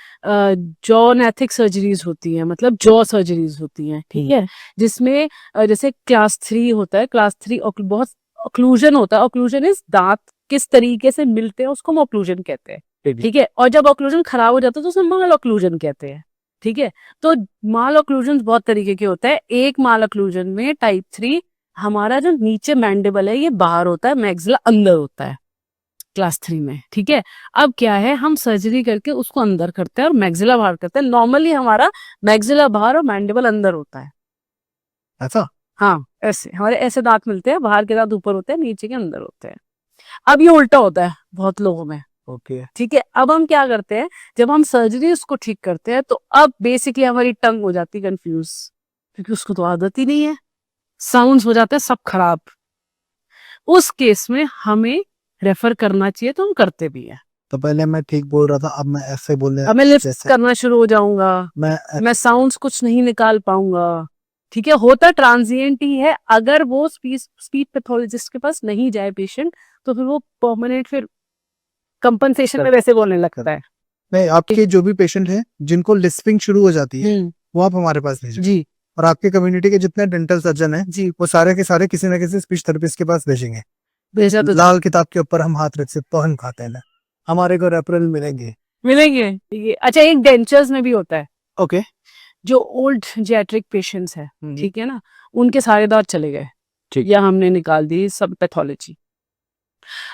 जॉ नेथिक सर्जरीज होती है, मतलब जॉ सर्जरीज होती हैं, ठीक है, जिसमें जैसे क्लास 3 होता है, क्लास 3 बहुत ऑक्लूजन होता है। ऑक्लूजन इज दांत किस तरीके से मिलते हैं, उसको हम ऑक्लूजन कहते हैं, ठीक है। और जब ऑक्लूजन खराब हो जाता है तो उसे माल ऑक्लूजन कहते हैं, ठीक है। तो माल ऑक्लूजन बहुत तरीके के होता है। एक माल ऑक्लूजन में टाइप 3, हमारा जो नीचे मैंडिबल है ये बाहर होता है, मैक्सिला अंदर होता है, क्लास 3 में, ठीक है। अब क्या है, हम सर्जरी करके उसको अंदर करते हैं और मैक्सिला बाहर करते हैं। नॉर्मली हमारा मैक्सिला बाहर और मैंडिबल अंदर होता है, ऐसा? हाँ, ऐसे हमारे ऐसे दांत मिलते हैं, बाहर के दांत ऊपर होते हैं, नीचे के अंदर होते हैं। अब ये उल्टा होता है बहुत लोगों में, ओके। ठीक है। अब हम क्या करते हैं, जब हम सर्जरी उसको ठीक करते हैं तो अब बेसिकली हमारी टंग हो जाती है कंफ्यूज, क्योंकि उसको तो आदत ही नहीं है, साउंड्स हो जाते हैं सब खराब। उस केस में हमें रेफर करना चाहिए, तो हम करते भी हैं। तो पहले मैं ठीक बोल रहा था, अब मैं ऐसे बोलने अब मैं लिफ्ट जैसे करना शुरू हो जाऊंगा, मैं साउंड्स कुछ नहीं निकाल पाऊंगा, ठीक है। होता ट्रांजिएंट ही है, अगर वो स्पीच पैथोलॉजिस्ट के पास नहीं जाए पेशेंट, तो फिर वो परमानेंट फिर कंपनसेशन में वैसे बोलने लगता है। नहीं, आपके जो भी पेशेंट हैं जिनको लिस्पिंग शुरू हो जाती है हम्म, वो आप हमारे पास भेजें। जी और आपके कम्युनिटी के जितने डेंटल सर्जन हैं जी, वो सारे के सारे किसी ना किसी स्पीच थेरेपिस्ट के पास भेजेंगे। भेजा तो लाल किताब के ऊपर हम हाथ रख सकते तो हम खाते हैं ना, हमारे को रेफरल मिलेंगे। मिलेंगे। ये अच्छा, एक डेंचर्स में भी होता है, ओके। जो ओल्ड जेट्रिक पेशेंट्स है, ठीक है ना, उनके सारे दांत चले गए, ठीक। या हमने निकाल दी सब पैथोलॉजी,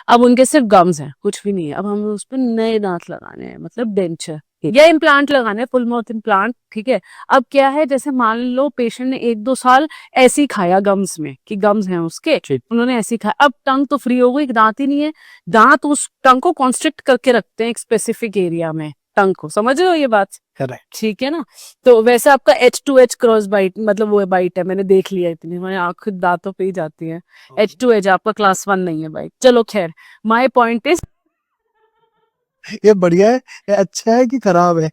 अब उनके सिर्फ गम्स हैं, कुछ भी नहीं है। अब हमें उस पर नए दांत लगाने हैं, मतलब डेंचर या इम्प्लांट लगाने हैं, फुल माउथ इम्प्लांट, ठीक है। अब क्या है, जैसे मान लो पेशेंट ने 1-2 साल ऐसे ही खाया गम्स में, कि गम्स हैं उसके, ठीक। उन्होंने ऐसे ही खाया, अब टंग तो फ्री हो गई, दांत ही नहीं है। दांत उस टंग को कॉन्स्ट्रिक्ट करके रखते हैं एक स्पेसिफिक एरिया में, टंग को, समझ रहे हो ये बात, करेक्ट। ठीक है ना। तो वैसे आपका H2H क्रॉस बाइट, मतलब वो बाइट है, मैंने देख लिया, इतनी हमारी आंख दांतों पे ही जाती है। H2H आपका क्लास 1 नहीं है बाइट, चलो खैर, माय पॉइंट इज, ये बढ़िया है, ये अच्छा है कि खराब है?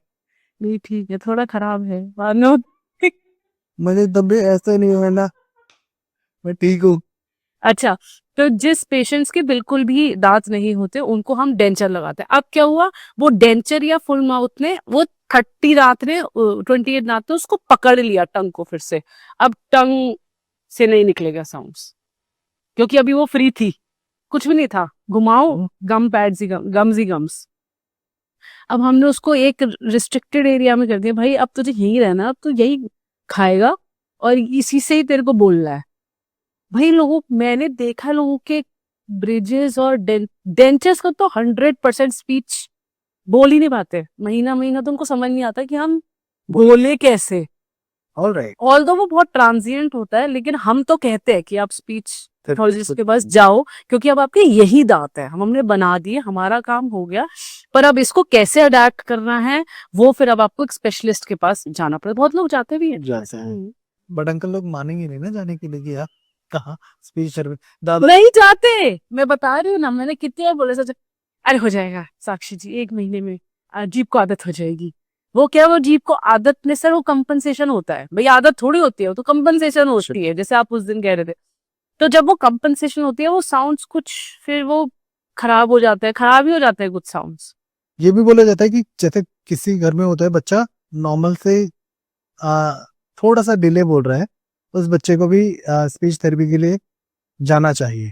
नहीं ठीक है, थोड़ा खराब है, मानो। मुझे तब भी ऐसा नहीं हुआ ना, मैं ठीक हूँ। अच्छा, तो जिस पेशेंट्स के बिल्कुल भी दांत नहीं होते उनको हम डेंचर लगाते हैं। अब क्या हुआ, वो डेंचर या फुल माउथ ने, वो 30 दांत ने, 28 दांत ने उसको पकड़ लिया टंग को फिर से। अब टंग से नहीं निकलेगा साउंड्स, क्योंकि अभी वो फ्री थी, कुछ भी नहीं था, घुमाओ गम पैड्स ही गम्स ही गम्स। अब हमने उसको एक रिस्ट्रिक्टेड एरिया में कर दिया, भाई अब तुझे यही रहना, अब तू यही खाएगा और इसी से ही तेरे को बोलना है। भाई लोगों, मैंने देखा लोगों के ब्रिजेस और डेंचर्स का तो 100% स्पीच बोल ही नहीं पाते, महीना महीना तो उनको समझ नहीं आता कि हम बोले कैसे। ऑलराइट। ऑल्दो वो बहुत ट्रांजिएंट होता है, लेकिन हम तो कहते हैं कि आप स्पीच पैथोलॉजिस्ट के पास जाओ, क्योंकि अब आपके यही दांत है, हमने बना दिए, हमारा काम हो गया। पर अब इसको कैसे अडेप्ट करना है, वो फिर अब आपको एक स्पेशलिस्ट के पास जाना पड़ेगा। बहुत लोग जाते भी हैं। जैसे है। हम्म। बट अंकल लोग मानेंगे नहीं ना जाने के लिए कि यार कहाँ स्पीच थेरेपी दादा। नहीं जाते, मैं बता रही हूँ ना, मैंने कितनी बार बोले सच, अरे हो जाएगा साक्षी जी, 1 महीने में जीभ को आदत हो जाएगी। वो क्या, वो जीभ को आदत में सर वो कंपनसेशन होता है, भाई आदत थोड़ी होती है, वो तो कंपनसेशन होती है, जैसे आप उस दिन कह रहे थे। तो जब वो कंपनसेशन होती है, वो साउंड्स कुछ फिर वो खराब हो जाता है, खराब ही हो जाते हैं कुछ साउंड्स। ये भी बोला जाता है कि जैसे किसी घर में होता है बच्चा नॉर्मल से आ, थोड़ा सा डिले बोल रहा है, उस बच्चे को भी स्पीच थेरेपी के लिए जाना चाहिए।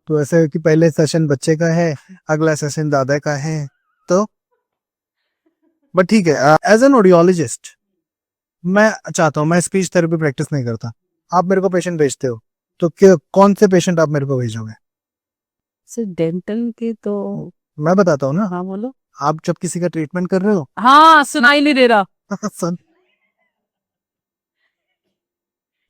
तो ऐसे कि पहले सेशन बच्चे का है, अगला सेशन दादा का है। तो बट ठीक है, एज एन ऑडियोलॉजिस्ट मैं चाहता हूँ, मैं स्पीच थेरेपी प्रैक्टिस नहीं करता, आप मेरे को पेशेंट भेजते हो, तो कौन से पेशेंट आप मेरे को भेजोगे? सिर्फ डेंटल के तो, मैं बताता हूँ ना, हाँ बोलो। आप जब किसी का ट्रीटमेंट कर रहे हो हाँ, सुनाई नहीं दे रहा, सन,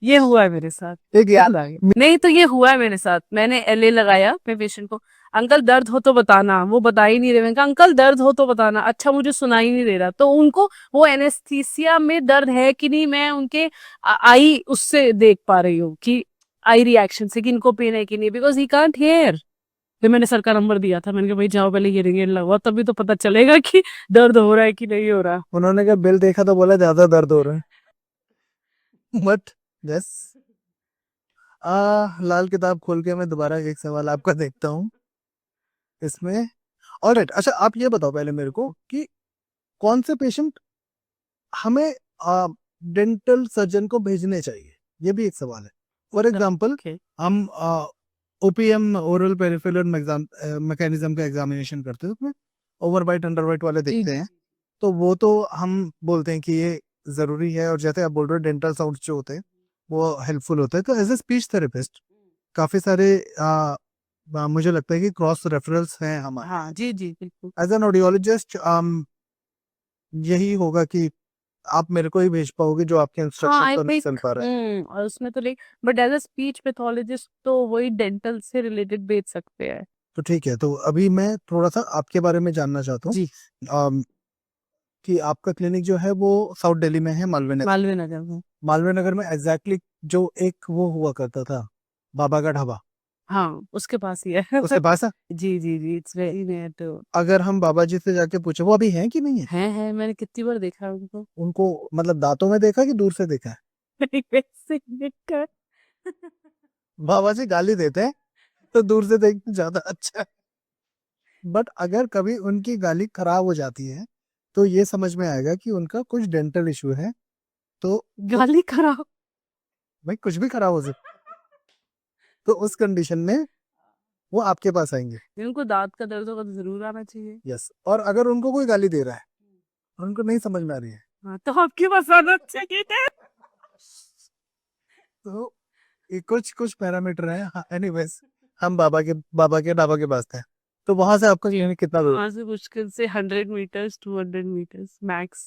ये हुआ है मेरे साथ, एक याद आ गया। नहीं तो ये हुआ है मेरे साथ, मैंने एलए लगाया अपने पेशेंट को, अंकल दर्द हो तो बताना, वो बता ही नहीं रहे। मैंने कहा अंकल दर्द हो तो बताना, अच्छा मुझे सुनाई नहीं दे रहा। तो उनको वो एनेस्थीसिया में दर्द है कि नहीं, मैं उनके आई उससे देख पा रही हूँ कि आई रिएक्शन से कि इनको पेन है कि नहीं, बिकॉज ही कांट हियर। फिर मैंने सर का नंबर दिया था, मैंने कहा भाई जाओ पहले हियरिंग एड लगवाओ, तभी तो पता चलेगा कि दर्द हो रहा है कि नहीं हो रहा। उन्होंने कहा बिल देखा तो बोला ज्यादा दर्द हो रहा है बट यस, लाल किताब खोल के मैं दोबारा एक सवाल आपका देखता हूँ इसमें। ऑलराइट, अच्छा आप ये बताओ पहले मेरे को कि कौन से पेशेंट हमें डेंटल सर्जन को भेजने चाहिए, ये भी एक सवाल है। For example Okay. हम ओपीएम ओरल पेरिफेरल मैकेनिज्म का एग्जामिनेशन करते हैं, उसमें ओवर बाइट अंडर बाइट वाले देखते हैं, तो वो तो हम बोलते हैं कि ये जरूरी है, और जैसे आप बोल रहे हो डेंटल साउंड जो होते हैं वो हेल्पफुल होते हैं। तो एज ए स्पीच थेरेपिस्ट काफी सारे मुझे लगता है कि क्रॉस रेफरल्स हैं हमारे। हाँ जी जी बिल्कुल। एज एन ऑडियोलॉजिस्ट यही होगा कि आप मेरे को ही भेज पाओगे जो आपके हाँ इंस्ट्रक्शन आई तो नहीं थिंक चल पा रहा है। और उसमें तो like but as a speech pathologist तो वही डेंटल से रिलेटेड भेज सकते हैं। तो ठीक है, तो अभी मैं थोड़ा सा आपके बारे में जानना चाहता हूँ जी अम, कि आपका क्लिनिक जो है वो साउथ दिल्ली में है, मालवीय नगर। मालवीय नगर में। मालवीय नगर में एग्जैक्टली जो एक वो हुआ करता था, बाबा का ढाबा, हाँ उसके पास ही है। उसके पास है। जी जी जी इट्स वेरी नियर टू। अगर हम बाबा जी से जाके पूछे वो अभी हैं कि नहीं है, है मैंने कितनी बार देखा है उनको। उनको मतलब दांतों में देखा कि दूर से देखा है? वैसे देखकर। बाबा जी गाली देते हैं तो दूर से देखना ज्यादा अच्छा है। बट अगर कभी उनकी गाली खराब हो जाती है तो ये समझ में आएगा कि उनका कुछ डेंटल इशू है। तो गाली खराब। भाई कुछ भी खराब हो सकता है। तो उस कंडीशन में वो आपके पास आएंगे। जिनको दांत का दर्द होगा तो जरूर आना चाहिए। यस, और अगर उनको कोई गाली दे रहा है और उनको नहीं समझ में आ रही है हाँ तो आपके पास आना चाहिए था। तो ये कुछ कुछ पैरामीटर है। हाँ, एनीवेज हम बाबा के ढाबा के पास थे, तो वहां से आपका क्लिनिक कितना दूर? वहां से मुश्किल से 100 मीटर्स 200 मीटर्स मैक्स।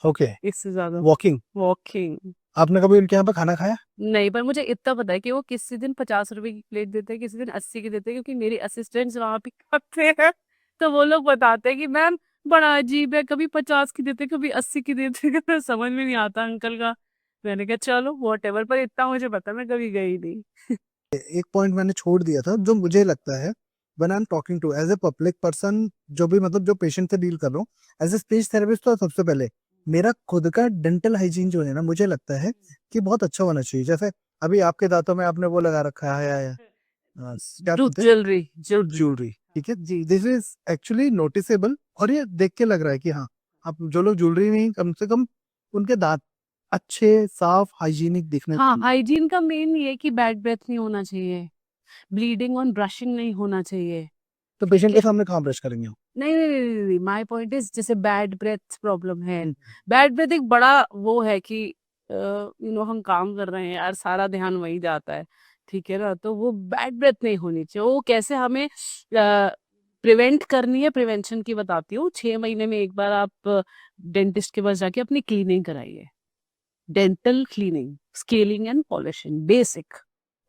ओके, इससे ज्यादा वॉकिंग। वॉकिंग। आपने कभी उनके यहाँ पे खाना खाया? नहीं पर मुझे इतना पता है कि वो किसी दिन 50 रुपए की प्लेट देते हैं किसी दिन 80 की देते हैं क्योंकि मेरी असिस्टेंट्स वहां पे खाते हैं। तो वो लोग बताते हैं कि मैम बड़ा अजीब है कभी 50 की देते कभी 80 की देते हैं। समझ में नहीं आता अंकल का। मैंने कहा चलो वॉट एवर पर इतना मुझे पता मैं कभी गई नहीं। एक पॉइंट मैंने छोड़ दिया था जो मुझे लगता है, when I am talking to as a public person, जो भी मतलब जो पेशेंट से डील कर रहा हूँ, एज ए स्पीच थेरेपिस्ट, तो सबसे पहले मेरा खुद का डेंटल हाइजीन जो है ना, मुझे लगता है कि बहुत अच्छा होना चाहिए। जैसे अभी आपके दांतों में आपने वो लगा रखा है, क्या बोलते हैं, ज्वेलरी ज्वेलरी। ज्वेलरी, ठीक है। जी दिस इज एक्चुअली नोटिसेबल, और ये देख के लग रहा है कि हाँ, आप जो लोग ज्वेलरी नहीं, कम से कम उनके दांत अच्छे साफ हाइजीनिक दिखने हाँ चाहिए। हाइजीन का मेन ये है कि बैड ब्रेथ नहीं होना चाहिए। ब्लीडिंग ऑन ब्रशिंग नहीं होना चाहिए। तो पेशेंट कि के सामने कहाँ ब्रश करेंगे हम? नहीं नहीं नहीं नहीं माय पॉइंट इज जैसे बैड ब्रेथ प्रॉब्लम है। हम्म, बैड ब्रेथ एक बड़ा वो है कि हम काम कर रहे हैं यार सारा ध्यान वही जाता है। ठीक है ना तो वो बैड ब्रेथ नहीं होनी चाहिए। वो कैसे हमें प्रिवेंट करनी है प्रिवेंशन की बताती हूँ 6 महीने में एक बार आप डेंटिस्ट के पास जाके अपनी क्लीनिंग कराइए। Dental cleaning scaling and polishing basic.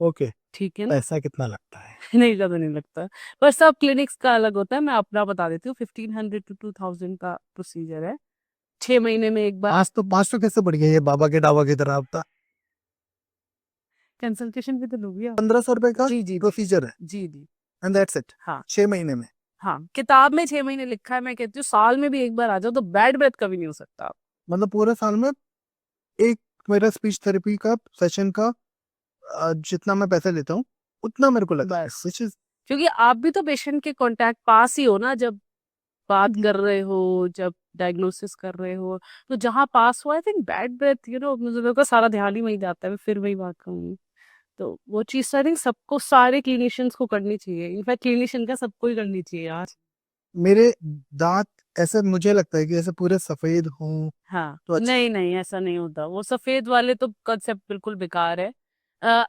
Okay. ठीक है ना। पैसा कितना लगता है? नहीं ज़्यादा नहीं लगता। पर सब क्लिनिक्स का अलग होता है मैं अपना बता देती हूँ 1500 to 2000 का प्रोसीजर है 6 महीने में एक बार। आज तो कैसे बढ़ गया ये बाबा के डाबा की तरह? अब था कंसल्टेशन भी तो लोगी आप। 1500 रुपए का जी जी प्रोसीजर है, जी जी। एंड दैट्स इट, हाँ 6 महीने में? हाँ किताब में 6 महीने लिखा है मैं कहती हूँ साल में भी एक बार आ जाओ तो बैड ब्रेथ कभी नहीं हो सकता। मतलब पूरे साल में एक मेरा स्पीच थेरेपी का सेशन का जितना मैं पैसे लेता हूँ उतना मेरे को लगता है, बस which is क्योंकि आप भी तो पेशेंट के कांटेक्ट पास ही हो ना जब बात कर रहे हो जब डायग्नोसिस कर रहे हो। तो जहाँ पास हो आई थिंक बैड ब्रेथ मुझे लगता है सारा ध्यान ही वही जाता है मैं फिर वही बात कहूंगी। तो वो चीज आई थिंक सबको सारे क्लिनिशियंस को करनी चाहिए इनफैक्ट क्लिनिशियन का सबको ही करनी चाहिए यार। मेरे दांत ऐसे मुझे लगता है कि ऐसे पूरे सफेद हों हाँ तो अच्छा। नहीं नहीं ऐसा नहीं होता वो सफेद वाले तो कंसेप्ट बिल्कुल बेकार है। अ,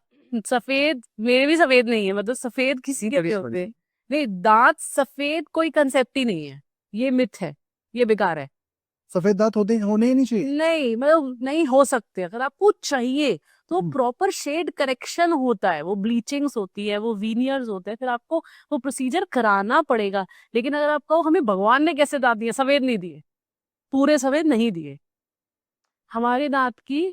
सफेद मेरे भी सफेद नहीं है मतलब सफेद किसी के भी होते हैं। नहीं दांत सफेद कोई कंसेप्ट ही नहीं है। ये मिथ है। ये बेकार है। सफेद दांत होने ही नहीं चाहिए। नहीं मतलब नहीं हो सकते अगर आपको चाहिए तो हम्म, प्रॉपर शेड करेक्शन होता है वो ब्लीचिंग्स होती है वो वीनियर्स होते हैं फिर आपको वो प्रोसीजर कराना पड़ेगा। लेकिन अगर आप कहो हमें भगवान ने कैसे दांत दिए सफेद नहीं दिए पूरे सफेद नहीं दिए। हमारे दांत की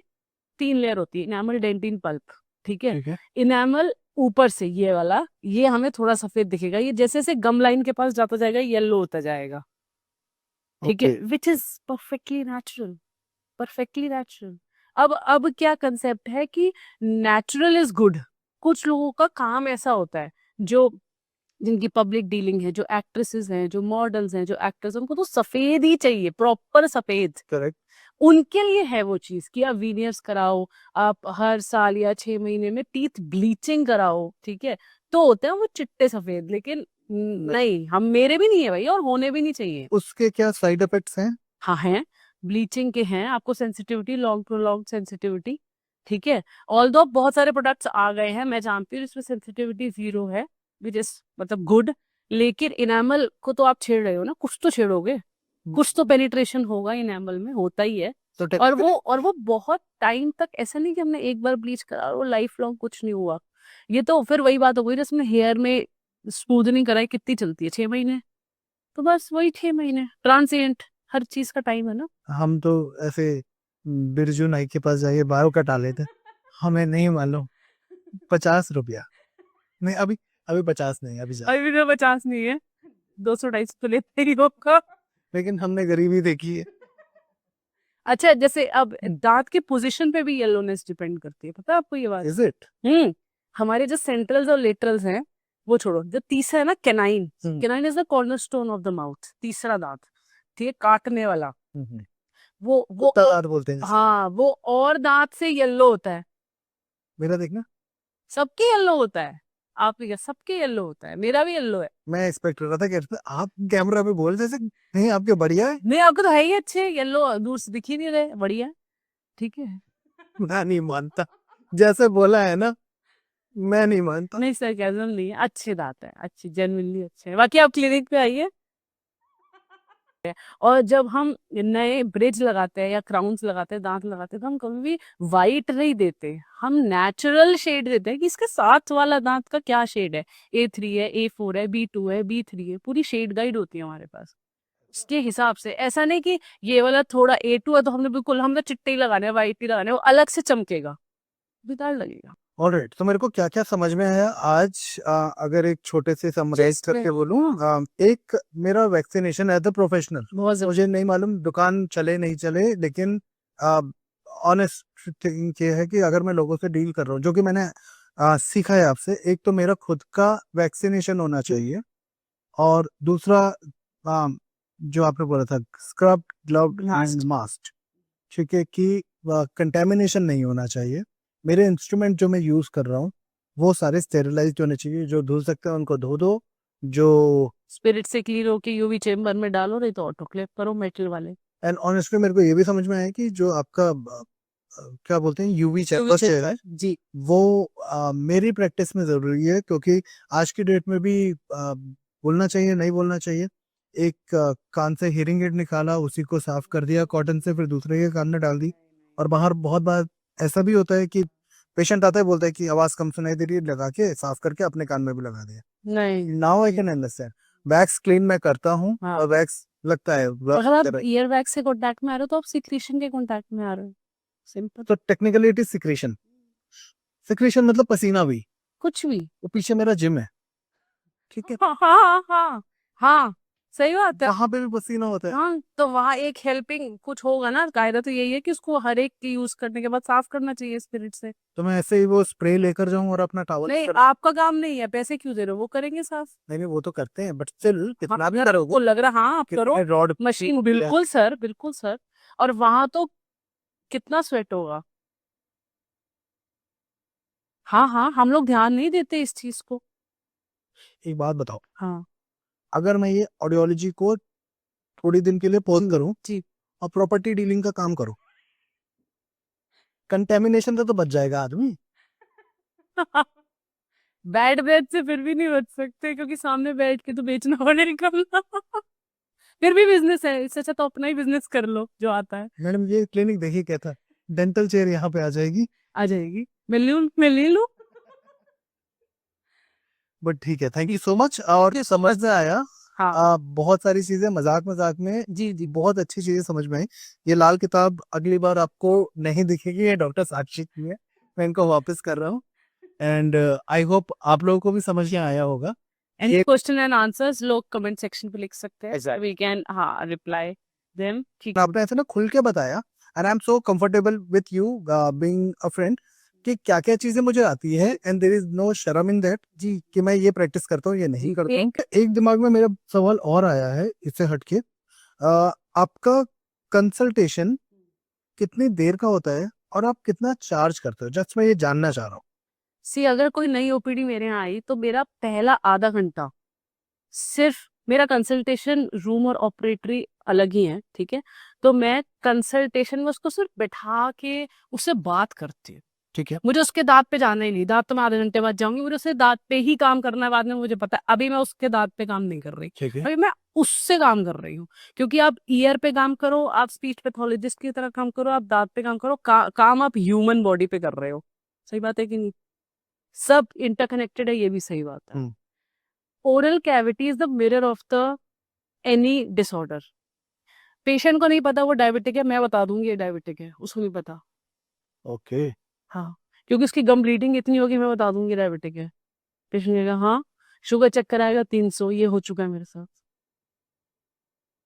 3 लेयर होती है इनेमल डेंटिन पल्प। ठीक है। ठीक है। इनेमल ऊपर से ये वाला ये हमें थोड़ा सफेद दिखेगा ये जैसे जैसे गम लाइन के पास जाता जाएगा येलो होता जाएगा। ठीक है okay. Which is perfectly natural. Perfectly natural. अब क्या कंसेप्ट है कि नेचुरल इज गुड। कुछ लोगों का काम ऐसा होता है जो जिनकी पब्लिक डीलिंग है जो एक्ट्रेसेस हैं जो मॉडल्स हैं जो एक्टर्स उनको तो सफेद ही चाहिए प्रॉपर सफेद। करेक्ट। उनके लिए है वो चीज कि आप वीनियर्स कराओ आप हर साल या 6 महीने में टीथ ब्लीचिंग कराओ। ठीक है। तो होते हैं वो चिट्टे सफेद लेकिन नहीं हम मेरे भी नहीं है भाई और होने भी नहीं चाहिए। उसके क्या साइड इफेक्ट्स हैं? हाँ हैं। ब्लीचिंग के हैं आपको सेंसिटिविटी लॉन्ग प्रोलॉन्ग सेंसिटिविटी। ठीक है। ऑल्दो बहुत सारे प्रोडक्ट्स आ गए हैं मैं जानती हूँ इसमें सेंसिटिविटी 0 है विच इज मतलब गुड। लेकिन इनेमल को तो आप छेड़ रहे हो ना कुछ तो छेड़ोगे कुछ तो पेनिट्रेशन होगा इनेमल में होता ही है। तो और वो बहुत टाइम तक, ऐसा नहीं कि हमने एक बार ब्लीच करा और वो लाइफ लॉन्ग कुछ नहीं हुआ। ये तो फिर वही बात हो गई जैसे हमने हेयर में स्मूदनिंग कराई, कितनी चलती है, 6 महीने। तो बस वही 6 महीने, ट्रांसिएंट, हर चीज का टाइम है ना। हम तो ऐसे बिरजू नाई के पास जाइए बाल कटा लेते, हमें नहीं मालूम 50 रुपया। नहीं अभी, अभी 50 नहीं, अभी जा, अभी तो 50 नहीं है, 200-250 तो लेते ही होगा। लेकिन हमने गरीबी देखी है। अच्छा, जैसे अब दांत के पोजीशन पे भी येलोनेस डिपेंड करती है, पता है आपको ये बात? Is it? हमारे जो सेंट्रल्स और लेटरल्स हैं वो छोड़ो, जो तीसरा है ना canine, canine is the cornerstone of the mouth, तीसरा दांत, ठीक है, काटने वाला, वो दांत बोलते हैं जिसे। हाँ, वो और दांत से येलो होता है। मेरा देखना, सबके येलो होता है, आप ये सबके येलो होता है, मेरा भी येलो है। मैं एक्सपेक्ट कर रहा था कि आप कैमरा पे बोल जैसे नहीं आपके बढ़िया है। नहीं, आपको तो है ही अच्छे येलो, दूर से दिख ही नहीं रहे, बढ़िया है, ठीक है। मैं नहीं मानता, जैसे बोला है ना, मैं नहीं मानता। नहीं सर, कैजुअल नहीं है, अच्छे दांत है, अच्छे, जेन्युइनली अच्छे हैं। बाकी आप क्लिनिक पे आइए। और जब हम नए ब्रिज लगाते हैं या क्राउन्स लगाते हैं, दांत लगाते हैं, तो हम कभी भी वाइट नहीं देते, हम नेचुरल शेड देते हैं कि इसके साथ वाला दांत का क्या शेड है, A3 है, A4 है, B2 है, B3 है, पूरी शेड गाइड होती है हमारे पास इसके हिसाब से। ऐसा नहीं कि ये वाला थोड़ा A2 है तो हमने बिल्कुल, हमने चिट्टे ही लगाने, वाइट ही लगाने, वो अलग से चमकेगा, बेकार लगेगा। ऑलराइट, तो मेरे को क्या क्या समझ में आया आज, अगर एक छोटे से समराइज करके बोलूं, एक मेरा वैक्सीनेशन एज अ प्रोफेशनल, बहुत जरूरी। मुझे नहीं मालूम दुकान चले नहीं चले, लेकिन ऑनेस्ट थिंग ये है कि अगर मैं लोगों से डील कर रहा हूँ, जो कि मैंने सीखा है आपसे, एक तो मेरा खुद का वैक्सीनेशन होना चाहिए, और दूसरा जो आपने बोला था स्क्रब, ग्लव एंड मास्क, ठीक है, कि कंटेमिनेशन नहीं होना चाहिए। मेरे इंस्ट्रूमेंट जो मैं यूज कर रहा हूँ वो सारे स्टेरिलाइज्ड होने चाहिए, जो धुल सकते हैं उनको धो दो, जो स्पिरिट से क्लीन होके यूवी चेम्बर में डालो, नहीं तो ऑटोक्लेव करो मेटल वाले। एंड ऑनेस्टली मेरे को ये भी समझ में आया कि जो आपका क्या बोलते हैं यूवी चेम्बर है जी, वो मेरी प्रैक्टिस में जरूरी है, क्योंकि आज की डेट में भी बोलना चाहिए नहीं बोलना चाहिए, एक कान से हियरिंग एड निकाला, उसी को साफ कर दिया कॉटन से, फिर दूसरे के कान में डाल दी। और बाहर बहुत बार ऐसा भी होता है कि पेशेंट आता है, बोलता है कि आवाज कम सुनाई दे रही है, लगा के साफ करके अपने कान में भी लगा दिया। नहीं, now I can understand, wax clean मैं करता हूँ, हाँ। और वैक्स लगता है अगर आप ईयर वैक्स से कांटेक्ट में आ रहे हो तो आप सिक्रीशन के कांटेक्ट में आ रहे हो, सिंपल। तो technically it is secretion, secretion मतलब पसीना भी। कुछ भी। वो पीछे मेरा जिम है, ठीक है, हाँ हाँ हाँ हाँ, सही बात है। वहां पे भी पसीना होता है। हाँ, तो वहाँ एक हेल्पिंग कुछ होगा ना, कायदा तो यही है कि उसको हर एक की यूज करने के बाद साफ करना चाहिए स्पिरिट से। तो मैं ऐसे ही वो स्प्रे लेकर जाऊं और अपना टॉवल नहीं, कर, आपका काम नहीं है, पैसे क्यों दे रहे हो, वो करेंगे साफ। नहीं नहीं वो तो करते हैं, बट स्टिल कितना भी हाँ, करोगे, आपको लग रहा, हाँ आप करो, कितने रॉड मशीन, बिल्कुल सर, बिल्कुल सर। और वहां तो कितना स्वेट होगा। हाँ हाँ, हम लोग ध्यान नहीं देते इस चीज को। एक बात बताओ, हाँ अगर मैं ये ऑडियोलॉजी को थोड़ी दिन के लिए पॉज करूं जी। और प्रॉपर्टी डीलिंग का काम करूं, कंटेमिनेशन से तो बच जाएगा आदमी। बैड ब्रेथ से फिर भी नहीं बच सकते, क्योंकि सामने बैठ के तो बेचना पड़ेगा। फिर भी बिजनेस है, इससे अच्छा तो अपना ही बिजनेस कर लो जो आता है। मैडम ये क्लिनिक देखिए क्या था, डेंटल चेयर यहाँ पे आ जाएगी। आ जाएगी, मैं ले लूं। बट ठीक है, थैंक यू सो मच, और ये समझ में आया। हाँ बहुत सारी चीजें मजाक मजाक में जी जी। बहुत अच्छी चीजें समझ में आई। ये लाल किताब अगली बार आपको नहीं दिखेगी, ये डॉक्टर साक्षी की है, मैं इनको वापस कर रहा हूँ। एंड आई होप आप लोगों को भी समझ में आया होगा। एनी एक क्वेश्चन एंड आंसर्स लोग कमेंट सेक्शन पे लिख सकते हैं, वी कैन हाँ रिप्लाई देम, ठीक है। आपने ऐसे ना खुल के बताया, and I am so comfortable with you being a friend, कि क्या क्या चीजें मुझे आती है, एंड देयर इज नो शर्म इन दैट जी, कि मैं ये प्रैक्टिस करता हूँ ये नहीं करता हूँ। एक दिमाग में मेरा सवाल और आया है इससे हटके, आपका कंसल्टेशन कितनी देर का होता है और आप कितना चार्ज करते हो, जस्ट मैं ये जानना चाह रहा हूँ। सी, अगर कोई नई ओपीडी मेरे यहाँ आई तो मेरा पहला आधा घंटा सिर्फ, मेरा कंसल्टेशन रूम और ऑपरेटरी अलग ही है, ठीक है, तो मैं कंसल्टेशन में उसको सिर्फ बैठा के उससे बात करती हूँ, ठीक है। मुझे उसके दांत पे जाना ही नहीं, दांत तो मैं आधे घंटे बाद जाऊंगी, मुझे उसके दांत पे ही काम करना है बाद में, मुझे पता है अभी मैं उसके दांत पे काम नहीं कर रही, ठीक है। अभी मैं उससे काम कर रही हूँ। क्योंकि आप ईयर पे काम करो, आप स्पीच पैथोलॉजिस्ट की तरह काम करो, आप दांत पे काम करो, काम आप ह्यूमन बॉडी पे कर रहे हो। सही बात है कि नहीं? सब इंटरकनेक्टेड है, ये भी सही बात है। Hmm. Oral cavity is the mirror of the any disorder. Patient को नहीं पता वो डायबिटिक है, मैं बता दूंगी ये डायबिटिक है, उसको नहीं पता। ओके। हाँ, क्योंकि उसकी गम ब्लीडिंग इतनी होगी, मैं बता दूंगी डायबिटिक है। पेशेंट कहेगा हाँ, शुगर चेक कराएगा 300, ये हो चुका है मेरे साथ।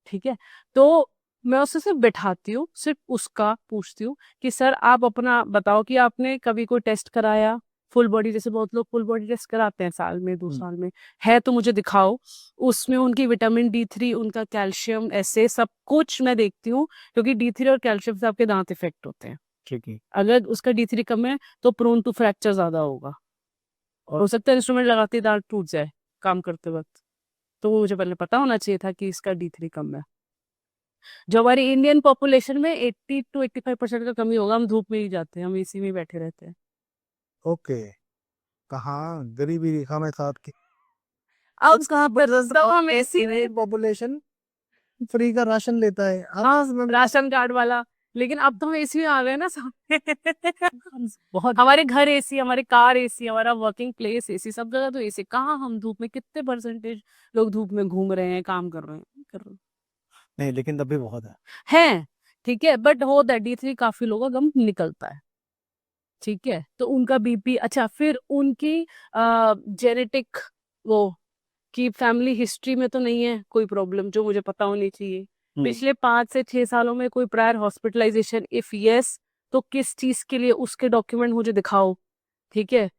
ठीक है, तो मैं उससे सिर्फ बैठाती हूँ, सिर्फ उसका पूछती हूँ कि सर आप अपना बताओ कि आपने कभी कोई टेस्ट कराया फुल बॉडी, जैसे बहुत लोग फुल बॉडी टेस्ट कराते हैं साल में 2 साल में, है तो मुझे दिखाओ। उसमें उनकी विटामिन D3, उनका कैल्शियम, ऐसे सब कुछ मैं देखती हूँ, क्योंकि D3 और कैल्शियम से आपके दांत इफेक्ट होते हैं। ठीक है। अगर उसका D3 कम है तो प्रोन टू फ्रैक्चर ज्यादा होगा, और हो सकता है इंस्ट्रूमेंट लगाते ही दांत टूट जाए काम करते वक्त। तो वो मुझे पहले पता होना चाहिए था कि इसका D3 कम है। जो हमारी इंडियन पॉपुलेशन में 80 to 85% का कमी होगा, हम धूप में ही जाते हैं, हम एसी में ही बैठे रहते हैं। ओके। कहाँ गरीबी रेखा में साथ की अब कहाँ पर तब हम एसी में, पॉपुलेशन फ्री का राशन लेता है। हाँ राशन कार्ड वाला, लेकिन अब तो हम एसी में आ गए ना सारे। बहुत हमारे घर एसी, हमारे कार एसी, हमारा वर्किंग प्लेस एसी, सब जगह तो एसी। कहाँ हम धूप में, कितने परसेंटेज लोग धूप में घूम रहे हैं, काम कर रहे हैं, कर रहे नहीं, लेकिन तब भी बहुत है। हैं। ठीक है, बट हो दैट D3 काफी लोगों का गम निकलता है। ठीक है, तो उनका बीपी, अच्छा फिर उनकी जेनेटिक, वो कि फैमिली हिस्ट्री में तो नहीं है कोई प्रॉब्लम जो मुझे पता होनी चाहिए। पिछले 5 से 6 सालों में कोई प्रायर हॉस्पिटलाइजेशन, इफ यस तो किस चीज के लिए, उसके डॉक्यूमेंट मुझे दिखाओ। ठीक है,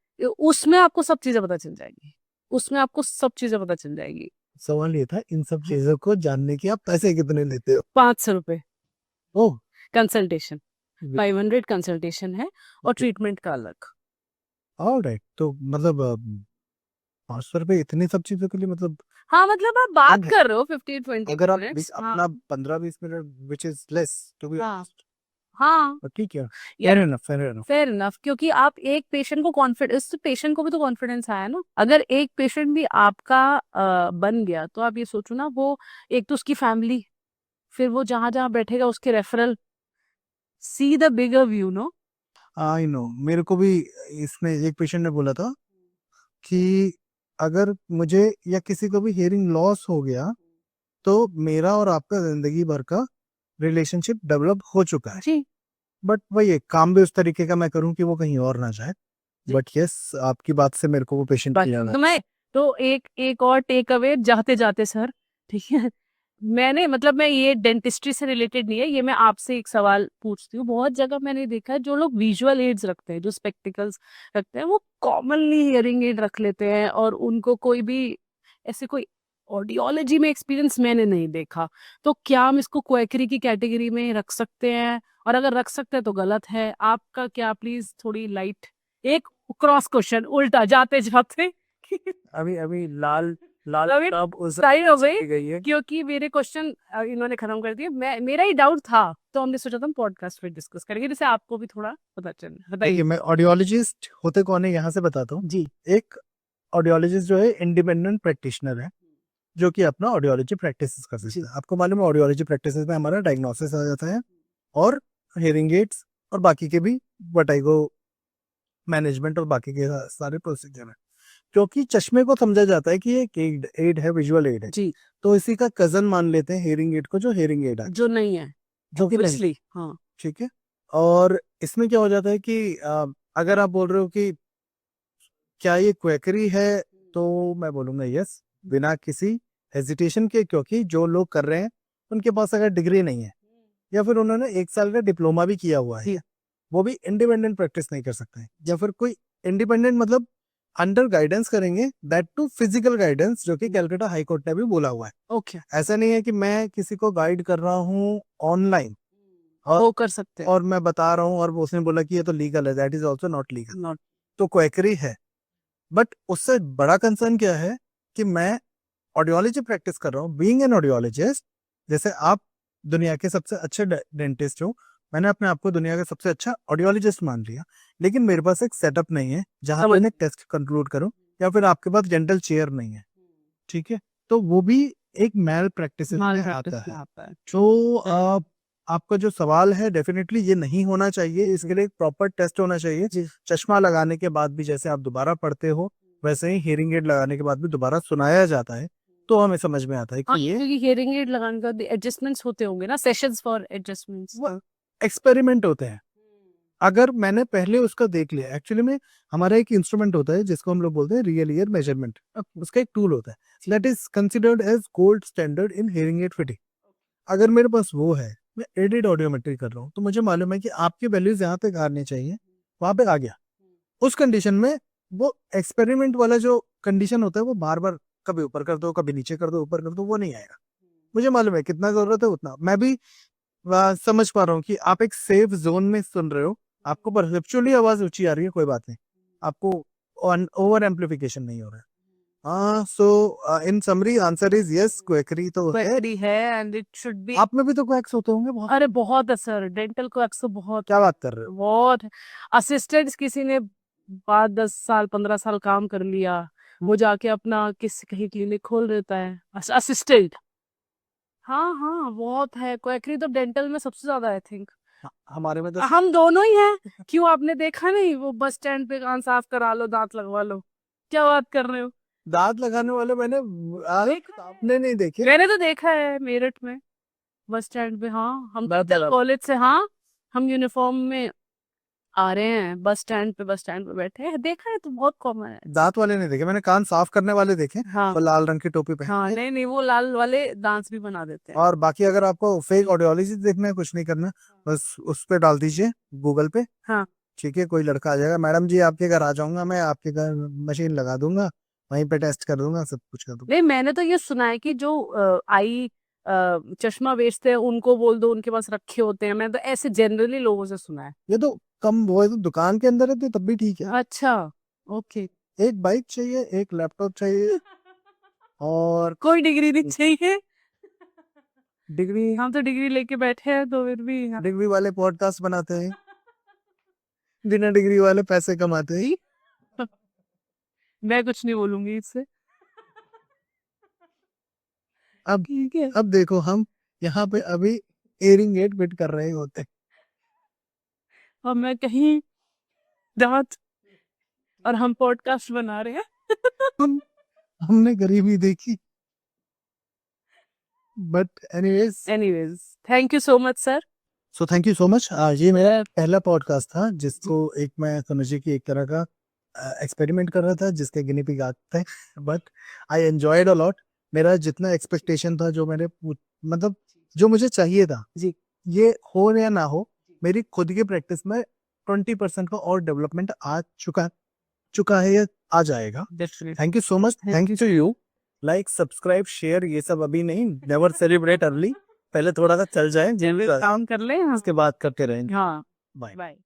उसमें आपको सब चीजें पता चल जाएगी, उसमें आपको सब चीजें पता चल जाएगी। सवाल ये था इन सब चीजों को जानने के आप पैसे कितने लेते हो? 500 रुपए ओह। कंसल्टेशन, 500 कंसल्टेशन है, और ट्रीटमेंट का अलग। ऑलराइट, तो मतलब 500 रुपये इतनी सब चीजों के लिए, मतलब हाँ मतलब आप बात अब कर रहे हो 15-20 अगर आप मिनट्स। हाँ अपना 15-20 minute which is less to be, हाँ हाँ, ठीक है। यार fair enough, fair enough. Fair enough, क्योंकि आप एक पेशेंट को कॉन्फिडेंस, पेशेंट को भी तो कॉन्फिडेंस आया ना। अगर एक पेशेंट भी आपका बन गया, तो आप ये सोचो ना, वो एक तो उसकी फैमिली, फिर वो जहां जहां बैठेगा उसके referral, see the bigger view no. I know, मेरे को भी इसमें एक पेशेंट ने बोला था कि अगर मुझे या किसी को भी हियरिंग लॉस हो गया तो मेरा और आपका जिंदगी भर का रिलेशनशिप डेवलप हो चुका है। जी बट वही एक काम भी उस तरीके का मैं करूं कि वो कहीं और ना जाए। जी। बट यस, आपकी बात से मेरे को वो पेशेंट बस याद है। तो मैं, तो एक एक और टेक अवे जाते जाते सर, ठीक है, मैंने मतलब, मैं ये डेंटिस्ट्री से रिलेटेड नहीं है, ये मैं आपसे एक सवाल पूछती हूँ। बहुत जगह मैंने देखा है जो लोग विजुअल एड्स रखते हैं, जो स्पेक्टिकल्स रखते हैं, वो कॉमनली हियरिंग एड रख लेते हैं, और उनको कोई भी ऐसे कोई ऑडियोलॉजी में एक्सपीरियंस मैंने नहीं देखा। तो क्या हम इसको क्वैकरी की कैटेगरी में रख सकते हैं? और अगर रख सकते हैं तो गलत है आपका क्या? प्लीज थोड़ी लाइट, एक क्रॉस क्वेश्चन उल्टा जाते जाते। अभी अभी लाल लाल अभी टब उस सही हो गई, गई है। क्योंकि मेरे क्वेश्चन इन्होंने खत्म कर दिए, मैं, मेरा ही डाउट था, तो हमने सोचा था हम पॉडकास्ट पे डिस्कस करेंगे, जिससे आपको भी थोड़ा पता चले। देखिए, बताइए। मैं ऑडियोलॉजिस्ट होते कौन है यहाँ से बताता हूँ। जी एक ऑडियोलॉजिस्ट जो है इंडिपेंडेंट प्रैक्टिशनर है, जो कि अपना ऑडियोलॉजी प्रैक्टिस कर सकता है। आपको मालूम है ऑडियोलॉजी प्रैक्टिस में हमारा डायग्नोसिस आ जाता है, और हियरिंग एड्स और बाकी के भी वर्टाइगो मैनेजमेंट और बाकी के सारे प्रोसीजर है। क्योंकि चश्मे को समझा जाता है कि ये एड एड है, विजुअल एड है, जी, तो इसी का कजन मान लेते हैं हियरिंग एड को, जो हियरिंग एड है, जो नहीं है जो कि नहीं। obviously, हाँ ठीक है। और इसमें क्या हो जाता है कि अगर आप बोल रहे हो कि क्या ये क्वेकरी है, तो मैं बोलूंगा यस, बिना किसी हेजिटेशन के, क्योंकि जो लोग कर रहे हैं उनके पास अगर डिग्री नहीं है या फिर उन्होंने 1 साल का डिप्लोमा भी किया हुआ है, वो भी इंडिपेंडेंट प्रैक्टिस नहीं कर सकते हैं। या फिर कोई इंडिपेंडेंट मतलब अंडर गाइडेंस करेंगे, दैट टू फिजिकल गाइडेंस, जो कि कैलकाटा हाई कोर्ट ने भी बोला हुआ है। ओके, ऐसा नहीं है कि मैं किसी को गाइड कर रहा हूँ ऑनलाइन और वो कर सकते हैं, और मैं बता रहा हूँ और उसने बोला कि ये तो लीगल है, that is also not legal. Not. तो क्वेकरी है। बट उससे बड़ा कंसर्न क्या है कि मैं ऑडियोलॉजी प्रैक्टिस कर रहा हूँ, बीइंग एन ऑडियोलॉजिस्ट, जैसे आप दुनिया के सबसे अच्छे डेंटिस्ट हो, मैंने अपने आप को दुनिया का सबसे अच्छा ऑडियोलॉजिस्ट मान लिया, लेकिन मेरे पास एक सेटअप नहीं है जहाँ पे समझ- मैं टेस्ट कंक्लूड करूँ, या फिर आपके पास डेंटल चेयर नहीं है, ठीक है, तो वो भी एक मैल प्रैक्टिस में आता Malpractice में है। आता है। तो आपका जो सवाल है डेफिनेटली ये नहीं होना चाहिए, इसके लिए एक प्रॉपर टेस्ट होना चाहिए। जी। चश्मा लगाने के बाद भी जैसे आप दोबारा पढ़ते हो, वैसे ही हियरिंग एड लगाने के बाद भी दोबारा सुनाया जाता है, तो हमें समझ में आता है हाँ, कि ये क्योंकि हियरिंग एड लगाने का एडजस्टमेंट्स होते होंगे ना, सेशंस फॉर एडजस्टमेंट्स। एक्सपेरिमेंट होते हैं। अगर मैंने पहले उसका देख लिया, एक्चुअली में हमारा एक इंस्ट्रूमेंट होता है जिसको हम लोग बोलते हैं रियल ईयर मेजरमेंट, उसका एक टूल होता है that is considered as gold standard in hearing aid fitting. अगर मेरे पास वो है, मैं एडेड ऑडियोमेट्री कर रहा हूँ, तो मुझे मालूम है कि आपकी वैल्यूज यहाँ तक आने चाहिए, वहां पे आ गया। उस कंडीशन में वो एक्सपेरिमेंट वाला जो कंडीशन होता है वो बार बार कभी ऊपर कर दो, कभी नीचे कर दो, ऊपर कर दो, वो नहीं आएगा। मुझे मालूम है कितना जरूरत है उतना। मैं भी समझ पा रहा हूँ कि आप एक सेफ जोन में सुन रहे हो, आपको परसेप्चुअली आवाज ऊंची आ रही है, कोई बात नहीं, आपको ओवर एम्प्लीफिकेशन नहीं हो रहा है। हाँ, so in summary answer is yes, क्वेकरी तो है। क्वेकरी है एंड इट शुड बी। आप में भी तो क्वैक्स होते होंगे बहुत। अरे बहुत है सर, डेंटल क्वैक्स तो बहुत क्या बात कर रहे हो? बहुत। असिस्टेंट्स किसी ने 5-10 साल 15 साल काम कर लिया, वो जाके अपना किसी कहीं क्लिनिक खोल देता है असिस्टेंट। हाँ हाँ, बहुत है क्वेकरी तो डेंटल में सबसे ज्यादा आई थिंक। हमारे में तो हम दोनों ही हैं। क्यों, आपने देखा नहीं वो बस स्टैंड पे कान साफ करा लो, दांत लगवा लो? क्या बात कर रहे हो? दांत लगाने वाले मैंने देखा है। आपने नहीं देखे। मैंने तो देखा है मेरठ में, बस स्टैंड पे। हाँ, हम कॉलेज से, हाँ, हम यूनिफॉर्म में आ रहे हैं, बस स्टैंड पे बैठे हैं, देखा है तो बहुत कॉमन है। दांत वाले नहीं देखे मैंने, कान साफ करने वाले देखे, हाँ वो लाल रंग की टोपी पहन हाँ, के। नहीं नहीं, वो लाल वाले डांस भी बना देते हैं। और बाकी अगर आपको फेक ऑडियोलॉजी देखना है, कुछ नहीं करना, बस उस पे डाल दीजिए गूगल पे, हाँ, ठीक है, कोई लड़का आ जाएगा, मैडम जी आपके घर आ जाऊंगा, मैं आपके घर मशीन लगा दूंगा, वहीं पे टेस्ट कर दूंगा, सब कुछ कर दूंगा। नहीं, मैंने तो ये सुना है कि जो आई चश्मा बेचते हैं उनको बोल दो उनके पास रखे होते हैं, मैंने तो ऐसे जनरली लोगों से सुना है। ये तो कम, वो है तो दुकान के अंदर है तो तब भी ठीक है। अच्छा, ओके। एक बाइक चाहिए, एक लैपटॉप चाहिए, और कोई डिग्री नहीं चाहिए। डिग्री। हम तो डिग्री लेके बैठे हैं तो फिर भी। डिग्री वाले पॉडकास्ट बनाते हैं, बिना डिग्री वाले पैसे कमाते हैं। मैं कुछ नहीं बोलूंगी इससे। अब ठीक है। अब देखो, हम यहाँ पे अभी एयरिंग गेट फिट कर रहे होते, और मैं कहीं दांत, और हम पॉडकास्ट बना रहे हैं। हम हमने गरीबी देखी। But anyways, anyways, thank you so much sir. So thank you so much. ये मेरा पहला पॉडकास्ट था जिसको एक, मैं समझिए कि एक तरह का एक्सपेरिमेंट कर रहा था जिसके गिनी पिग आते हैं, but I enjoyed a lot. मेरा जितना एक्सपेक्टेशन था, जो मैंने मतलब जो मुझे चाहिए था जी, ये हो या ना हो, मेरी खुद की प्रैक्टिस में 20% का और डेवलपमेंट आ चुका है या आ जाएगा। Definitely. Thank you so much, thank you to you. Like, subscribe, share, ये सब अभी नहीं, नेवर सेलिब्रेट अर्ली, पहले थोड़ा सा चल जाए, काम कर ले। हाँ उसके बाद करते रहेंगे। हाँ, बाय। बाय।